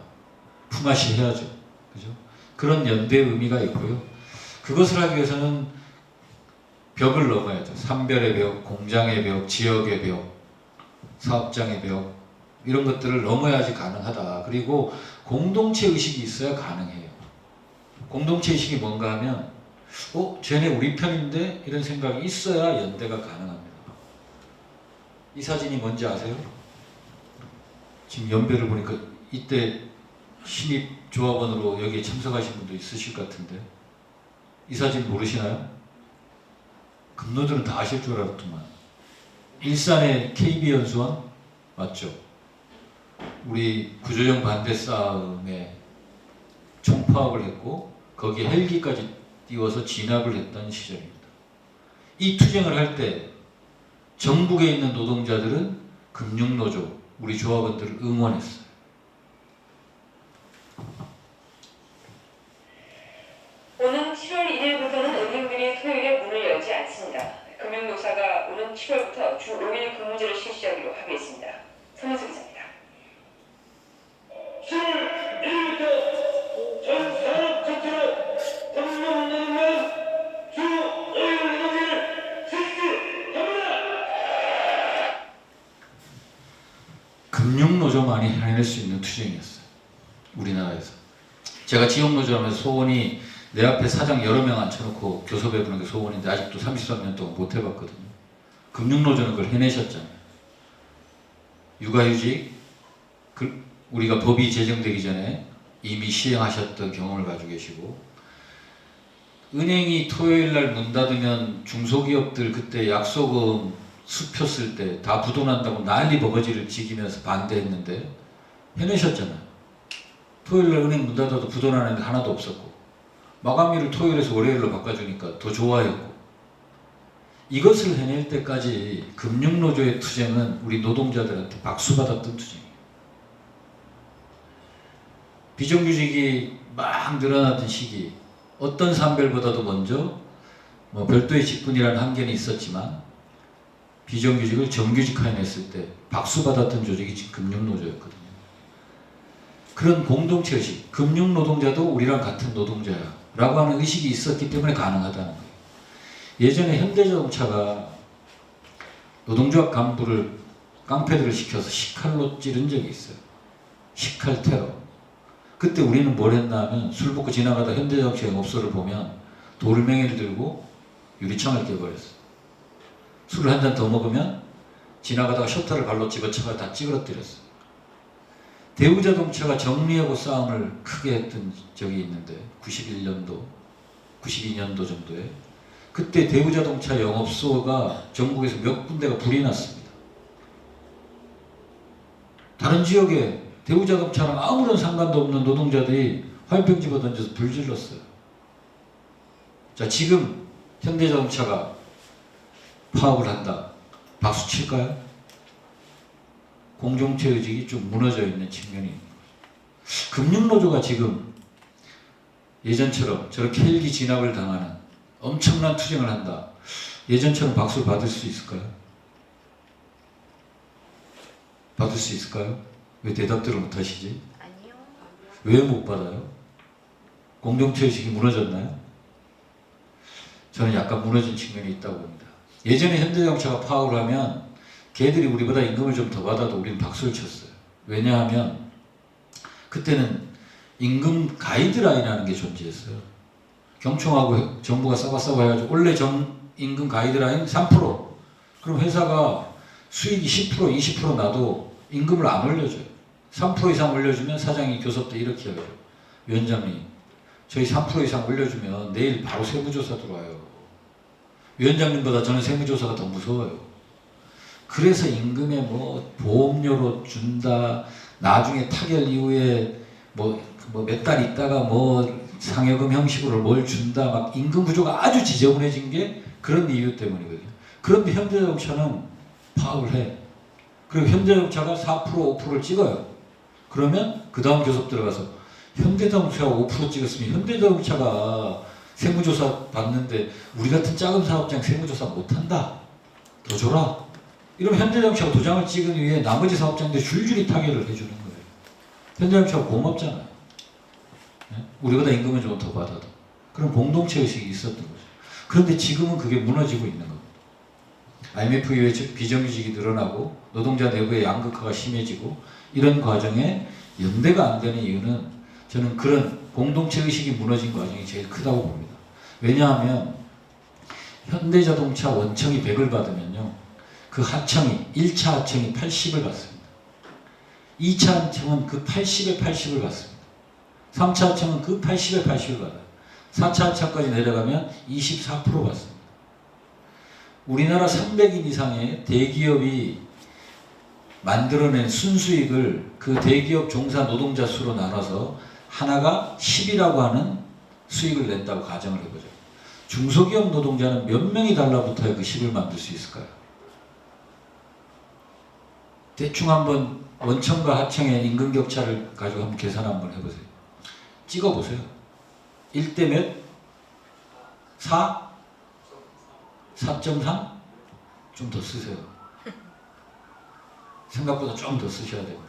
S2: 품앗이 해야죠. 그죠? 그런 연대의 의미가 있고요. 그것을 하기 위해서는 벽을 넘어야죠. 산별의 벽, 공장의 벽, 지역의 벽, 사업장의 벽 이런 것들을 넘어야지 가능하다. 그리고 공동체 의식이 있어야 가능해요. 공동체 의식이 뭔가 하면 쟤네 우리 편인데 이런 생각이 있어야 연대가 가능합니다. 이 사진이 뭔지 아세요? 지금 연배를 보니까 이때 신입 조합원으로 여기에 참석하신 분도 있으실 것 같은데 이 사진 모르시나요? 금노들은 다 아실 줄 알았더만. 일산의 KB연수원 맞죠? 우리 구조정 반대 싸움에 총파업을 했고 거기에 헬기까지 띄워서 진압을 했던 시절입니다. 이 투쟁을 할 때 전국에 있는 노동자들은 금융노조, 우리 조합원들을 응원했어요.
S4: 오는 7월 1일부터는 은행들이 토요일에 문을 열지 않습니다. 금융노사가 오는 7월부터 주 5일 근무제를 실시하기로 합의했습니다. 손은수 기자입니다.
S3: 7월 1일부터 전 산업 전체로 금융노동은 주 5일 노동제를 실시합니다.
S2: 금융노조 노조만이 해낼 수 있는 투쟁이었어요. 우리나라에서. 제가 지역노조 하면서 소원이 내 앞에 사장 여러 명 앉혀놓고 교섭해보는 게 소원인데 아직도 33년 동안 못 해봤거든요. 금융노조는 그걸 해내셨잖아요. 육아휴직, 우리가 법이 제정되기 전에 이미 시행하셨던 경험을 가지고 계시고, 은행이 토요일날 문 닫으면 중소기업들 그때 약소금 수표 쓸 때 다 부도난다고 난리 버거지를 지기면서 반대했는데 해내셨잖아요. 토요일날 은행 문 닫아도 부도나는 게 하나도 없었고, 마감일을 토요일에서 월요일로 바꿔주니까 더 좋아했고, 이것을 해낼 때까지 금융노조의 투쟁은 우리 노동자들한테 박수받았던 투쟁이에요. 비정규직이 막 늘어나던 시기, 어떤 산별보다도 먼저 뭐 별도의 직분이라는 한계는 있었지만 비정규직을 정규직화해냈을 때 박수받았던 조직이 지금 금융노조였거든요. 그런 공동체의식, 금융노동자도 우리랑 같은 노동자야 라고 하는 의식이 있었기 때문에 가능하다는 거예요. 예전에 현대자동차가 노동조합 간부를 깡패들을 시켜서 식칼로 찌른 적이 있어요. 식칼 테러. 그때 우리는 뭘 했나 하면 술 먹고 지나가다 현대자동차 영업소를 보면 돌멩이를 들고 유리창을 깨버렸어요. 술을 한 잔 더 먹으면 지나가다가 셔터를 발로 집어쳐가 다 찌그러뜨렸어요. 대우자동차가 정리하고 싸움을 크게 했던 적이 있는데 91년도, 92년도 정도에 그때 대우자동차 영업소가 전국에서 몇 군데가 불이 났습니다. 다른 지역에 대우자동차랑 아무런 상관도 없는 노동자들이 화염병 집어 던져서 불 질렀어요. 자, 지금 현대자동차가 파업을 한다. 박수 칠까요? 공동체 의식이 좀 무너져 있는 측면이 있는 거죠. 금융노조가 지금 예전처럼 저렇게 헬기 진압을 당하는 엄청난 투쟁을 한다. 예전처럼 박수를 받을 수 있을까요? 받을 수 있을까요? 왜 대답들을 못하시지?
S5: 아니요.
S2: 왜 못 받아요? 공동체 의식이 무너졌나요? 저는 약간 무너진 측면이 있다고 봅니다. 예전에 현대자동차가 파업을 하면 걔들이 우리보다 임금을 좀 더 받아도 우리는 박수를 쳤어요. 왜냐하면 그때는 임금 가이드라인이라는 게 존재했어요. 경총하고 정부가 싸바싸바 해가지고 원래 임금 가이드라인 3%. 그럼 회사가 수익이 10% 20% 나도 임금을 안 올려줘요. 3% 이상 올려주면 사장이 교섭 때 이렇게 해요. 위원장님, 저희 3% 이상 올려주면 내일 바로 세무조사 들어와요. 위원장님보다 저는 세무조사가 더 무서워요. 그래서 임금에 뭐 보험료로 준다, 나중에 타결 이후에 뭐 몇 달 있다가 뭐 상여금 형식으로 뭘 준다, 막 임금 구조가 아주 지저분해진 게 그런 이유 때문이거든요. 그런데 현대자동차는 파업을 해. 그리고 현대자동차가 4% 5%를 찍어요. 그러면 그 다음 교섭 들어가서 현대자동차가 5% 찍었으면 현대자동차가 세무조사 받는데 우리 같은 작은 사업장 세무조사 못한다. 더 줘라. 이러면 현대자동차가 도장을 찍은 이후에 나머지 사업장들 줄줄이 타결을 해주는 거예요. 현대자동차가 고맙잖아요. 네? 우리보다 임금을 좀 더 받아도. 그런 공동체 의식이 있었던 거죠. 그런데 지금은 그게 무너지고 있는 겁니다. IMF 이후에 비정규직이 늘어나고 노동자 내부의 양극화가 심해지고 이런 과정에 연대가 안 되는 이유는 저는 그런 공동체 의식이 무너진 과정이 제일 크다고 봅니다. 왜냐하면 현대자동차 원청이 100을 받으면요, 그 하청이 1차 하청이 80을 받습니다. 2차 하청은 그 80에 80을 받습니다. 3차 하청은 그 80에 80을 받아요. 4차 하청까지 내려가면 24% 받습니다. 우리나라 300인 이상의 대기업이 만들어낸 순수익을 그 대기업 종사 노동자 수로 나눠서 하나가 10이라고 하는 수익을 낸다고 가정을 해보죠. 중소기업 노동자는 몇 명이 달라붙어야 그 10을 만들 수 있을까요? 대충 한번 원청과 하청의 임금 격차를 가지고 한번 계산 한번 해보세요. 찍어보세요. 1대 몇? 4? 4.3? 좀 더 쓰세요. 생각보다 좀 더 쓰셔야 됩니다.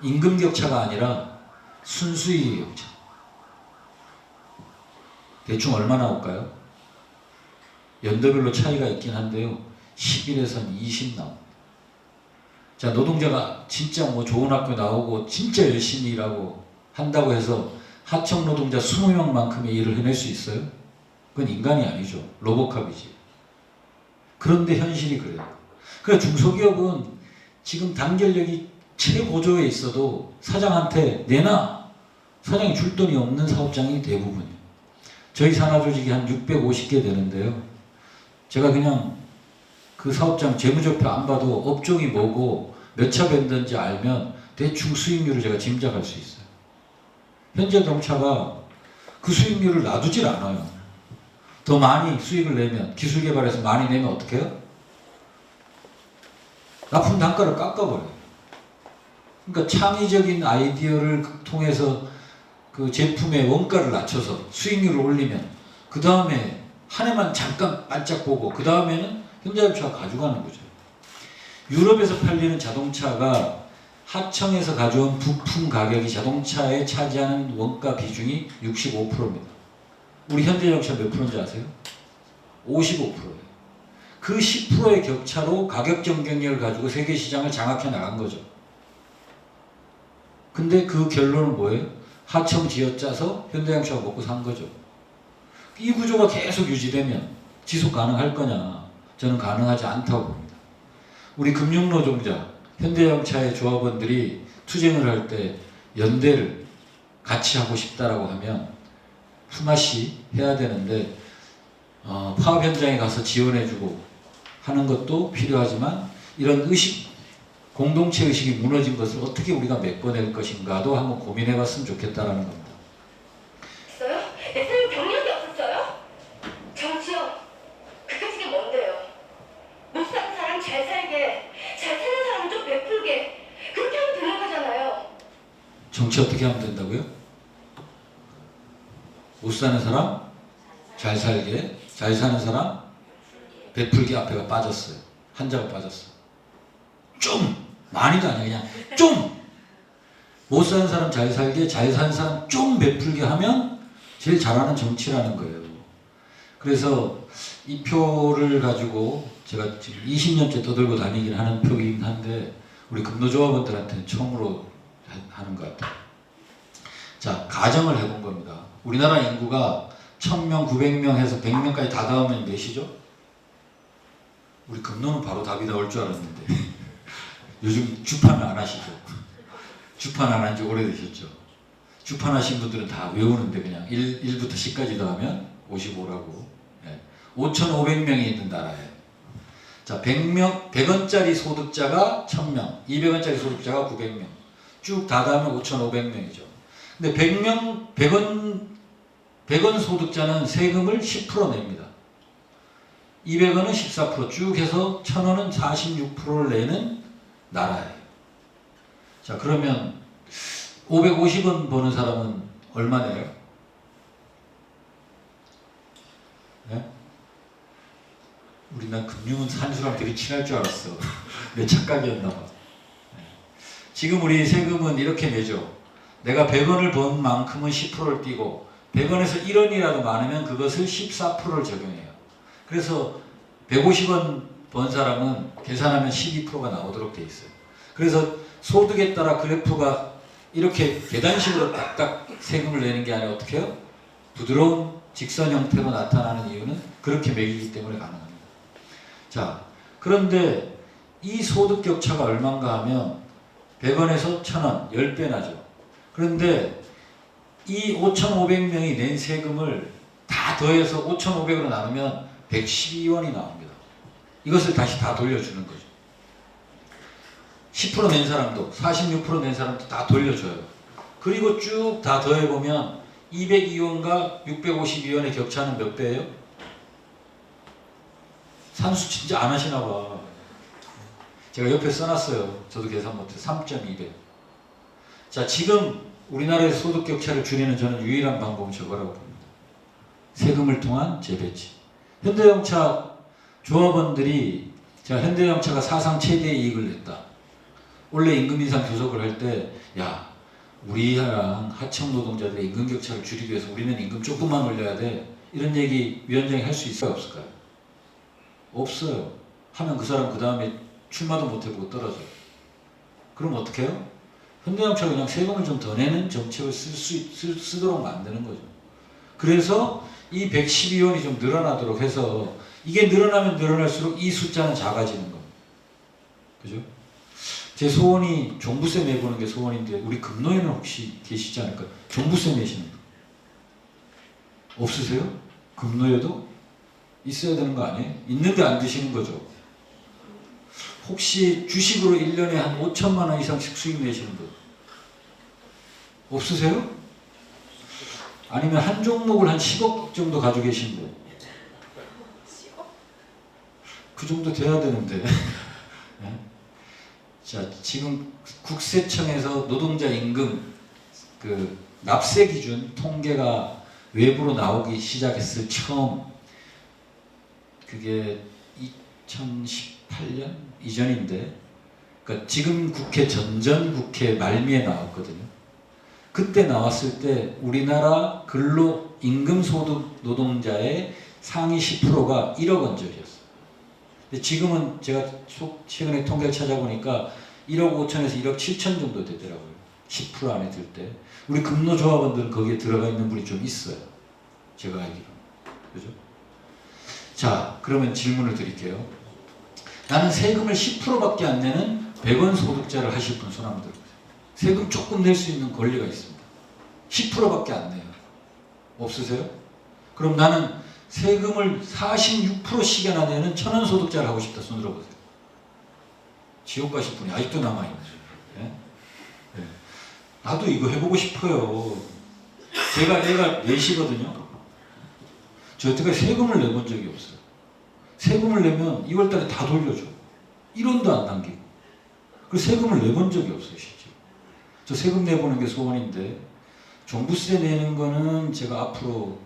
S2: 임금 격차가 아니라 순수익 격차. 대충 얼마 나올까요? 연도별로 차이가 있긴 한데요. 11에서 20 나옵니다. 자, 노동자가 진짜 뭐 좋은 학교 나오고 진짜 열심히 일하고 한다고 해서 하청 노동자 20명만큼의 일을 해낼 수 있어요? 그건 인간이 아니죠. 로봇캅이지. 그런데 현실이 그래요. 그러니까 중소기업은 지금 단결력이 최고조에 있어도 사장한테 내놔. 사장이 줄 돈이 없는 사업장이 대부분이에요. 저희 산하조직이 한 650개 되는데요. 제가 그냥 그 사업장 재무제표 안 봐도 업종이 뭐고 몇 차 밴드인지 알면 대충 수익률을 제가 짐작할 수 있어요. 현대자동차가 그 수익률을 놔두질 않아요. 더 많이 수익을 내면, 기술 개발해서 많이 내면 어떻게 해요? 납품 단가를 깎아버려요. 그러니까 창의적인 아이디어를 통해서 그 제품의 원가를 낮춰서 수익률을 올리면 그 다음에 한 해만 잠깐 반짝 보고 그 다음에는 현대자동차가 가져가는 거죠. 유럽에서 팔리는 자동차가 하청에서 가져온 부품 가격이 자동차에 차지하는 원가 비중이 65%입니다. 우리 현대자동차 몇 프로인지 아세요? 55%예요. 그 10%의 격차로 가격 경쟁력을 가지고 세계 시장을 장악해 나간 거죠. 근데 그 결론은 뭐예요? 하청 쥐어짜서 현대자동차가 먹고 산 거죠. 이 구조가 계속 유지되면 지속 가능할 거냐? 저는 가능하지 않다고 봅니다. 우리 금융노동자, 현대자동차의 조합원들이 투쟁을 할 때 연대를 같이 하고 싶다라고 하면 품앗이 해야 되는데 파업 현장에 가서 지원해주고 하는 것도 필요하지만 이런 의식, 공동체 의식이 무너진 것을 어떻게 우리가 메꿔낼 것인가도 한번 고민해봤으면 좋겠다라는 겁니다.
S4: 있어요? 내 사람 경력이 없었어요? 정치요. 그까짓 게 뭔데요? 못 사는 사람 잘 살게, 잘 사는 사람 좀 베풀게 그렇게 하면 되는 거잖아요.
S2: 정치 어떻게 하면 된다고요? 못 사는 사람 잘 살게, 잘 사는 사람 베풀기 앞에가 빠졌어요. 한자가 빠졌어요. 좀 많이도 아니야. 그냥 좀 못 사는 사람 잘 살게, 잘 사는 사람 좀 베풀게 하면 제일 잘하는 정치라는 거예요. 그래서 이 표를 가지고 제가 지금 20년째 떠들고 다니긴 하는 표이긴 한데 우리 근로조합원들한테는 처음으로 하는 것 같아요. 자, 가정을 해본 겁니다. 우리나라 인구가 1000명, 900명 해서 100명까지 다 닿으면 몇이죠? 우리 금노는 바로 답이 나올 줄 알았는데 요즘 주판을 안 하시죠? 주판 안 한 지 오래되셨죠? 주판 하신 분들은 다 외우는데 그냥 1부터 10까지 더하면 55라고. 5,500명이 있는 나라예요. 자, 100원짜리 소득자가 1000명, 200원짜리 소득자가 900명. 쭉 다 더하면 5,500명이죠. 근데 100원 소득자는 세금을 10% 냅니다. 200원은 14%, 쭉 해서 1000원은 46%를 내는 나라예요. 자, 그러면 550원 버는 사람은 얼마 내요? 네? 우리 난 금융은 산수랑 되게 친할 줄 알았어. 내 착각이었나 봐. 지금 우리 세금은 이렇게 내죠. 내가 100원을 번 만큼은 10%를 띄고 100원에서 1원이라도 많으면 그것을 14%를 적용해요. 그래서 150원 번 사람은 계산하면 12%가 나오도록 돼 있어요. 그래서 소득에 따라 그래프가 이렇게 계단식으로 딱딱 세금을 내는 게 아니라 어떻게 해요? 부드러운 직선 형태로 나타나는 이유는 그렇게 매기기 때문에 가능합니다. 자, 그런데 이 소득 격차가 얼마인가 하면 100원에서 1000원, 10배 나죠. 그런데 이 5,500명이 낸 세금을 다 더해서 5,500으로 나누면 112원이 나옵니다. 이것을 다시 다 돌려주는 거죠. 10% 낸 사람도 46% 낸 사람도 다 돌려줘요. 그리고 쭉 다 더해보면 202원과 652원의 격차는 몇 배예요? 산수 진짜 안 하시나 봐. 제가 옆에 써놨어요. 저도 계산 못해. 3.2배. 자, 지금 우리나라의 소득 격차를 줄이는 저는 유일한 방법은 저거라고 봅니다. 세금을 통한 재배치. 현대자동차 조합원들이 자, 현대자동차가 사상 최대의 이익을 냈다. 원래 임금 인상 교섭을 할 때, 야, 우리랑 하청 노동자들의 임금 격차를 줄이기 위해서 우리는 임금 조금만 올려야 돼. 이런 얘기 위원장이 할 수 있어요, 없을까요? 없어요. 하면 그 사람 그 다음에 출마도 못 해보고 떨어져요. 그럼 어떻게 해요? 현대정치가 그냥 세금을 좀 더 내는 정책을 쓰도록 만드는 거죠. 그래서 이 112원이 좀 늘어나도록 해서 이게 늘어나면 늘어날수록 이 숫자는 작아지는 겁니다. 그죠? 제 소원이 종부세 내보는 게 소원인데 우리 금노에는 혹시 계시지 않을까요? 종부세 내시는 분 없으세요? 금노에도 있어야 되는 거 아니에요? 있는데 안 드시는 거죠. 혹시 주식으로 1년에 한 5천만 원 이상씩 수익 내시는 분 없으세요? 아니면 한 종목을 한 10억 정도 가지고 계신 분? 그 정도 돼야 되는데. 네? 자, 지금 국세청에서 노동자 임금 그 납세 기준 통계가 외부로 나오기 시작했을 처음 그게 2018년 이전인데, 그러니까 지금 국회 전전 국회 말미에 나왔거든요. 그때 나왔을 때 우리나라 근로 임금 소득 노동자의 상위 10%가 1억 원짜리였어요. 근데 지금은 제가 최근에 통계를 찾아보니까 1억 5천에서 1억 7천 정도 되더라고요. 10% 안에 들 때. 우리 근로조합원들은 거기에 들어가 있는 분이 좀 있어요. 제가 알기로. 그죠? 자, 그러면 질문을 드릴게요. 나는 세금을 10%밖에 안 내는 100원 소득자를 하실 분 손 한번 들어보세요. 세금 조금 낼 수 있는 권리가 있습니다. 10%밖에 안 내요. 없으세요? 그럼 나는 세금을 46%씩이나 내는 1000원 소득자를 하고 싶다. 손 들어보세요. 지옥 가실 분이 아직도 남아있는 거죠. 네? 네. 나도 이거 해보고 싶어요. 제가 애가 4시거든요. 저 여태까지 세금을 내본 적이 없어요. 세금을 내면 2월달에 다 돌려줘. 1원도 안 남기고. 그래서 세금을 내본 적이 없어요, 실제로. 저 세금 내보는 게 소원인데, 종부세 내는 거는 제가 앞으로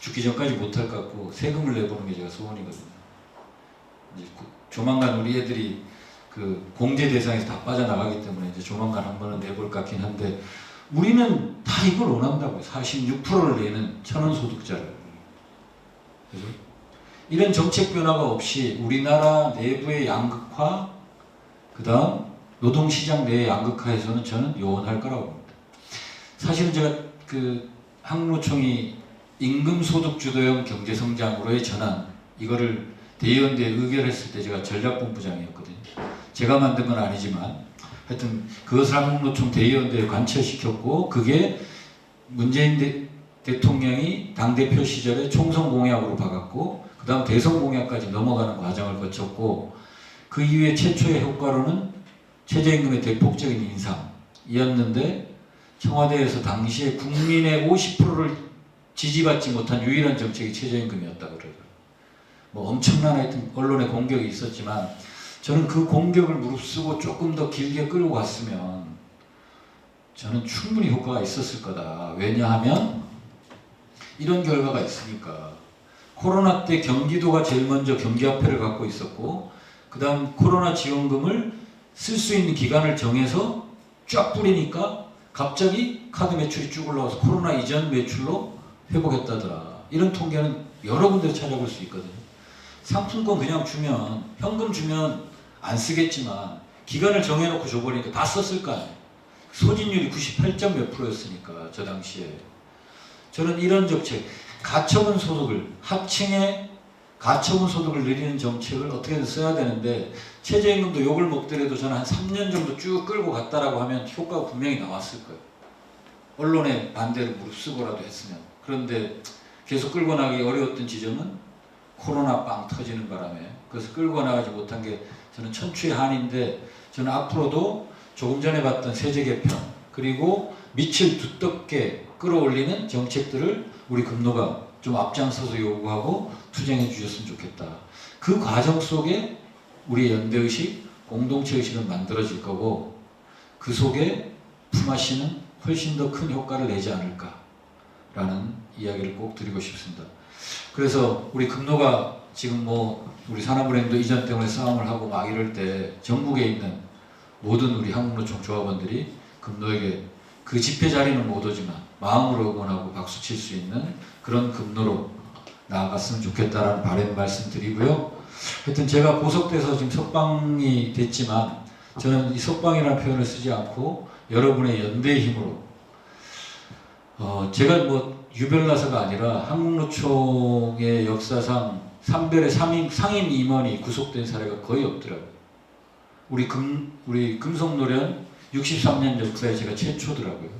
S2: 죽기 전까지 못할 것 같고, 세금을 내보는 게 제가 소원이거든요. 이제 조만간 우리 애들이 그 공제 대상에서 다 빠져나가기 때문에 이제 조만간 한 번은 내볼 것 같긴 한데, 우리는 다 이걸 원한다고요. 46%를 내는 1000원 소득자를. 그죠? 이런 정책 변화가 없이 우리나라 내부의 양극화, 그 다음 노동시장 내의 양극화에서는 저는 요원할 거라고 봅니다. 사실은 제가 그 한국노총이 임금소득주도형 경제성장으로의 전환, 이거를 대의원대에 의결했을 때 제가 전략본부장이었거든요. 제가 만든 건 아니지만 하여튼 그것을 한국노총 대의원대에 관철시켰고, 그게 문재인 대통령이 당대표 시절에 총선 공약으로 박았고, 그 다음 대선 공약까지 넘어가는 과정을 거쳤고, 그 이후에 최초의 효과로는 최저임금의 대폭적인 인상이었는데, 청와대에서 당시에 국민의 50%를 지지받지 못한 유일한 정책이 최저임금이었다고 그러더라고요. 뭐 엄청난 하여튼 언론의 공격이 있었지만, 저는 그 공격을 무릅쓰고 조금 더 길게 끌고 갔으면 저는 충분히 효과가 있었을 거다. 왜냐하면 이런 결과가 있으니까. 코로나 때 경기도가 제일 먼저 경기화폐를 갖고 있었고, 그 다음 코로나 지원금을 쓸 수 있는 기간을 정해서 쫙 뿌리니까 갑자기 카드 매출이 쭉 올라와서 코로나 이전 매출로 회복했다더라. 이런 통계는 여러 군데 찾아볼 수 있거든요. 상품권 그냥 주면, 현금 주면 안 쓰겠지만 기간을 정해놓고 줘버리니까 다 썼을 거 아니에요. 소진율이 98점 몇 %였으니까 저 당시에. 저는 이런 정책, 가처분 소득을, 하층의 가처분 소득을 늘리는 정책을 어떻게든 써야 되는데, 최저임금도 욕을 먹더라도 저는 한 3년 정도 쭉 끌고 갔다라고 하면 효과가 분명히 나왔을 거예요. 언론의 반대를 무릅쓰고라도 했으면. 그런데 계속 끌고 나가기 어려웠던 지점은 코로나 빵 터지는 바람에, 그래서 끌고 나가지 못한 게 저는 천추의 한인데, 저는 앞으로도 조금 전에 봤던 세제 개편, 그리고 밑을 두텁게 끌어올리는 정책들을 우리 금노가 좀 앞장서서 요구하고 투쟁해 주셨으면 좋겠다. 그 과정 속에 우리의 연대의식, 공동체의식은 만들어질 거고, 그 속에 품앗이는 훨씬 더 큰 효과를 내지 않을까라는 이야기를 꼭 드리고 싶습니다. 그래서 우리 금노가 지금 뭐 우리 산업은행도 이전 때문에 싸움을 하고 막 이럴 때 전국에 있는 모든 우리 한국노총 조합원들이 금노에게 그 집회 자리는 못 오지만 마음으로 응원하고 박수 칠 수 있는 그런 금노로 나아갔으면 좋겠다라는 바람 말씀드리고요. 하여튼 제가 보석돼서 지금 석방이 됐지만 저는 이 석방이라는 표현을 쓰지 않고 여러분의 연대의 힘으로 제가 뭐 유별나서가 아니라 한국노총의 역사상 삼별의 상임 임원이 구속된 사례가 거의 없더라고요. 우리 금속노련 63년 역사에 제가 최초더라고요.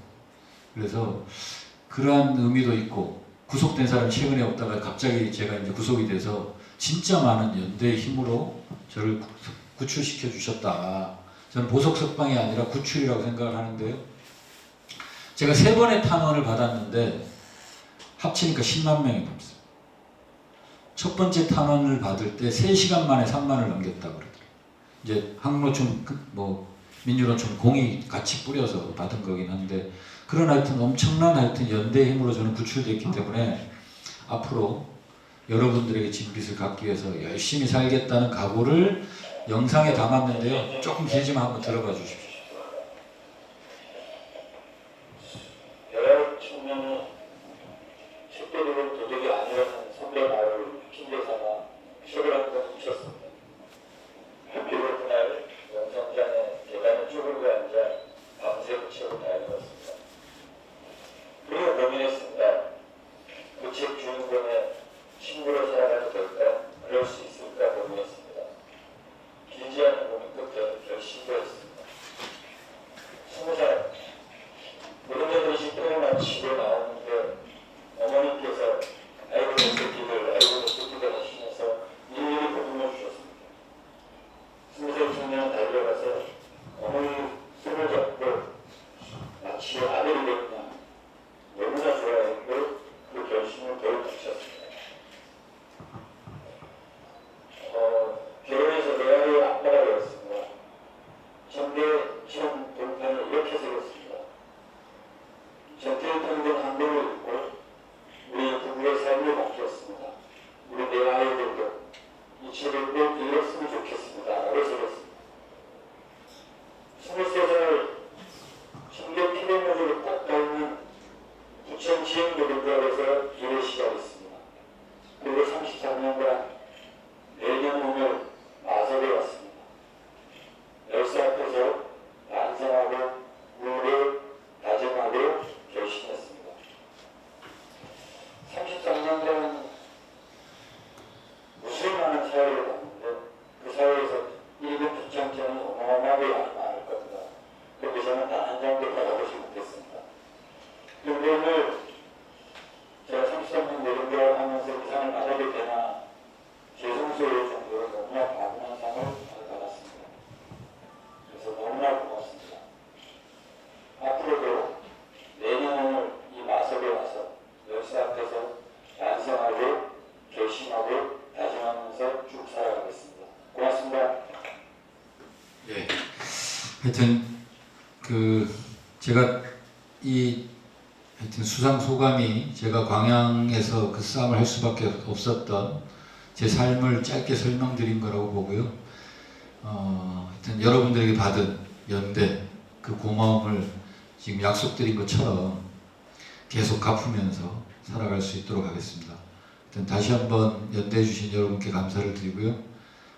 S2: 그래서 그러한 의미도 있고 구속된 사람이 최근에 없다가 갑자기 제가 이제 구속이 돼서 진짜 많은 연대의 힘으로 저를 구출시켜 주셨다. 저는 보석 석방이 아니라 구출이라고 생각을 하는데요. 제가 3번의 탄원을 받았는데 합치니까 10만 명이 넘었어요. 첫 번째 탄원을 받을 때 3시간 만에 3만을 넘겼다고 그러더라고요. 이제 한국노총 민주노총 공이 같이 뿌려서 받은 거긴 한데 그런 하여튼 엄청난 하여튼 연대의 힘으로 저는 구출됐기 때문에 앞으로 여러분들에게 진 빚을 갚기 위해서 열심히 살겠다는 각오를 영상에 담았는데요. 조금 길지만 한번 들어봐 주십시오.
S3: 여러 측면은 식대들은 도둑이 아니라는 선배 말을 핑계삼아 책을 한 권 훔쳤습니다. 하필 그날 영상장에 계단에 쭈그리고 앉아 밤새 그 책을 다 읽었습니다. 그리고 고민했습니다. 그 책 주인공의 친구로 살아가도 될까? 그럴 수 있을까 고민했습니다. 길지 않은 고민 끝에 결심했습니다. 20살 모든 여덟시 때를 마치고 나오는데 어머니께서 아이고 내 새끼들 하시면서 일일이 보듬어 주셨습니다. 20살 청년은 달려가서 어머니 손을 잡고 마치 아들이 됐구나 너무나 좋아했고 그 결심을 더욱 굳혔습니다. 결혼해서 내 아이의 아빠가 되었습니다. 전대처럼 돌판을 이렇게 새겼습니다. 전태일 평등 한국을 읽고 우리 부부의 삶이 바뀌었습니다. 우리 내 아이들도 이 책을 꼭 읽었으면 좋겠습니다. 라고 써봤습니다. 23살 청계 피레모드를 딱 닮은 부천 지역노동조합에서 일을 시작했습니다. 그리고 34년간 내년 오늘 마석에 왔습니다. 열사 앞에서 반성하고 우를 다짐하고 결심했습니다. 33년간 무수히 많은 사회를 봤는데 그 사회에서 일급 부창자는 어마어마하게 많을 겁니다. 그런데 저는 단 한 장도 받아보지 못했습니다. 그런데 오늘 제가 33년 노동조합을 하면서 그 상을 받아도 되나 죄송스러울 정도로 너무나 과분한 상을 받았습니다. 그래서 너무나 고맙습니다. 앞으로도 내년 오늘 이 마석에 와서 열사 앞에서 반성하고 결심하고 다짐하면서 쭉 살아가겠습니다. 고맙습니다.
S2: 예. 하여튼 제가 하여튼 수상 소감이 제가 광양에서 그 싸움을 할 수밖에 없었던 제 삶을 짧게 설명드린 거라고 보고요. 하여튼 여러분들에게 받은 연대 그 고마움을 지금 약속드린 것처럼 계속 갚으면서 살아갈 수 있도록 하겠습니다. 하여튼 다시 한번 연대해 주신 여러분께 감사를 드리고요.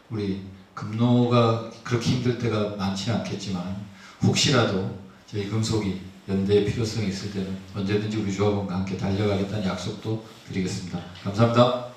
S2: 우리 금노가 그렇게 힘들 때가 많지는 않겠지만 혹시라도 저희 금속이 연대의 필요성이 있을 때는 언제든지 우리 조합원과 함께 달려가겠다는 약속도 드리겠습니다. 감사합니다.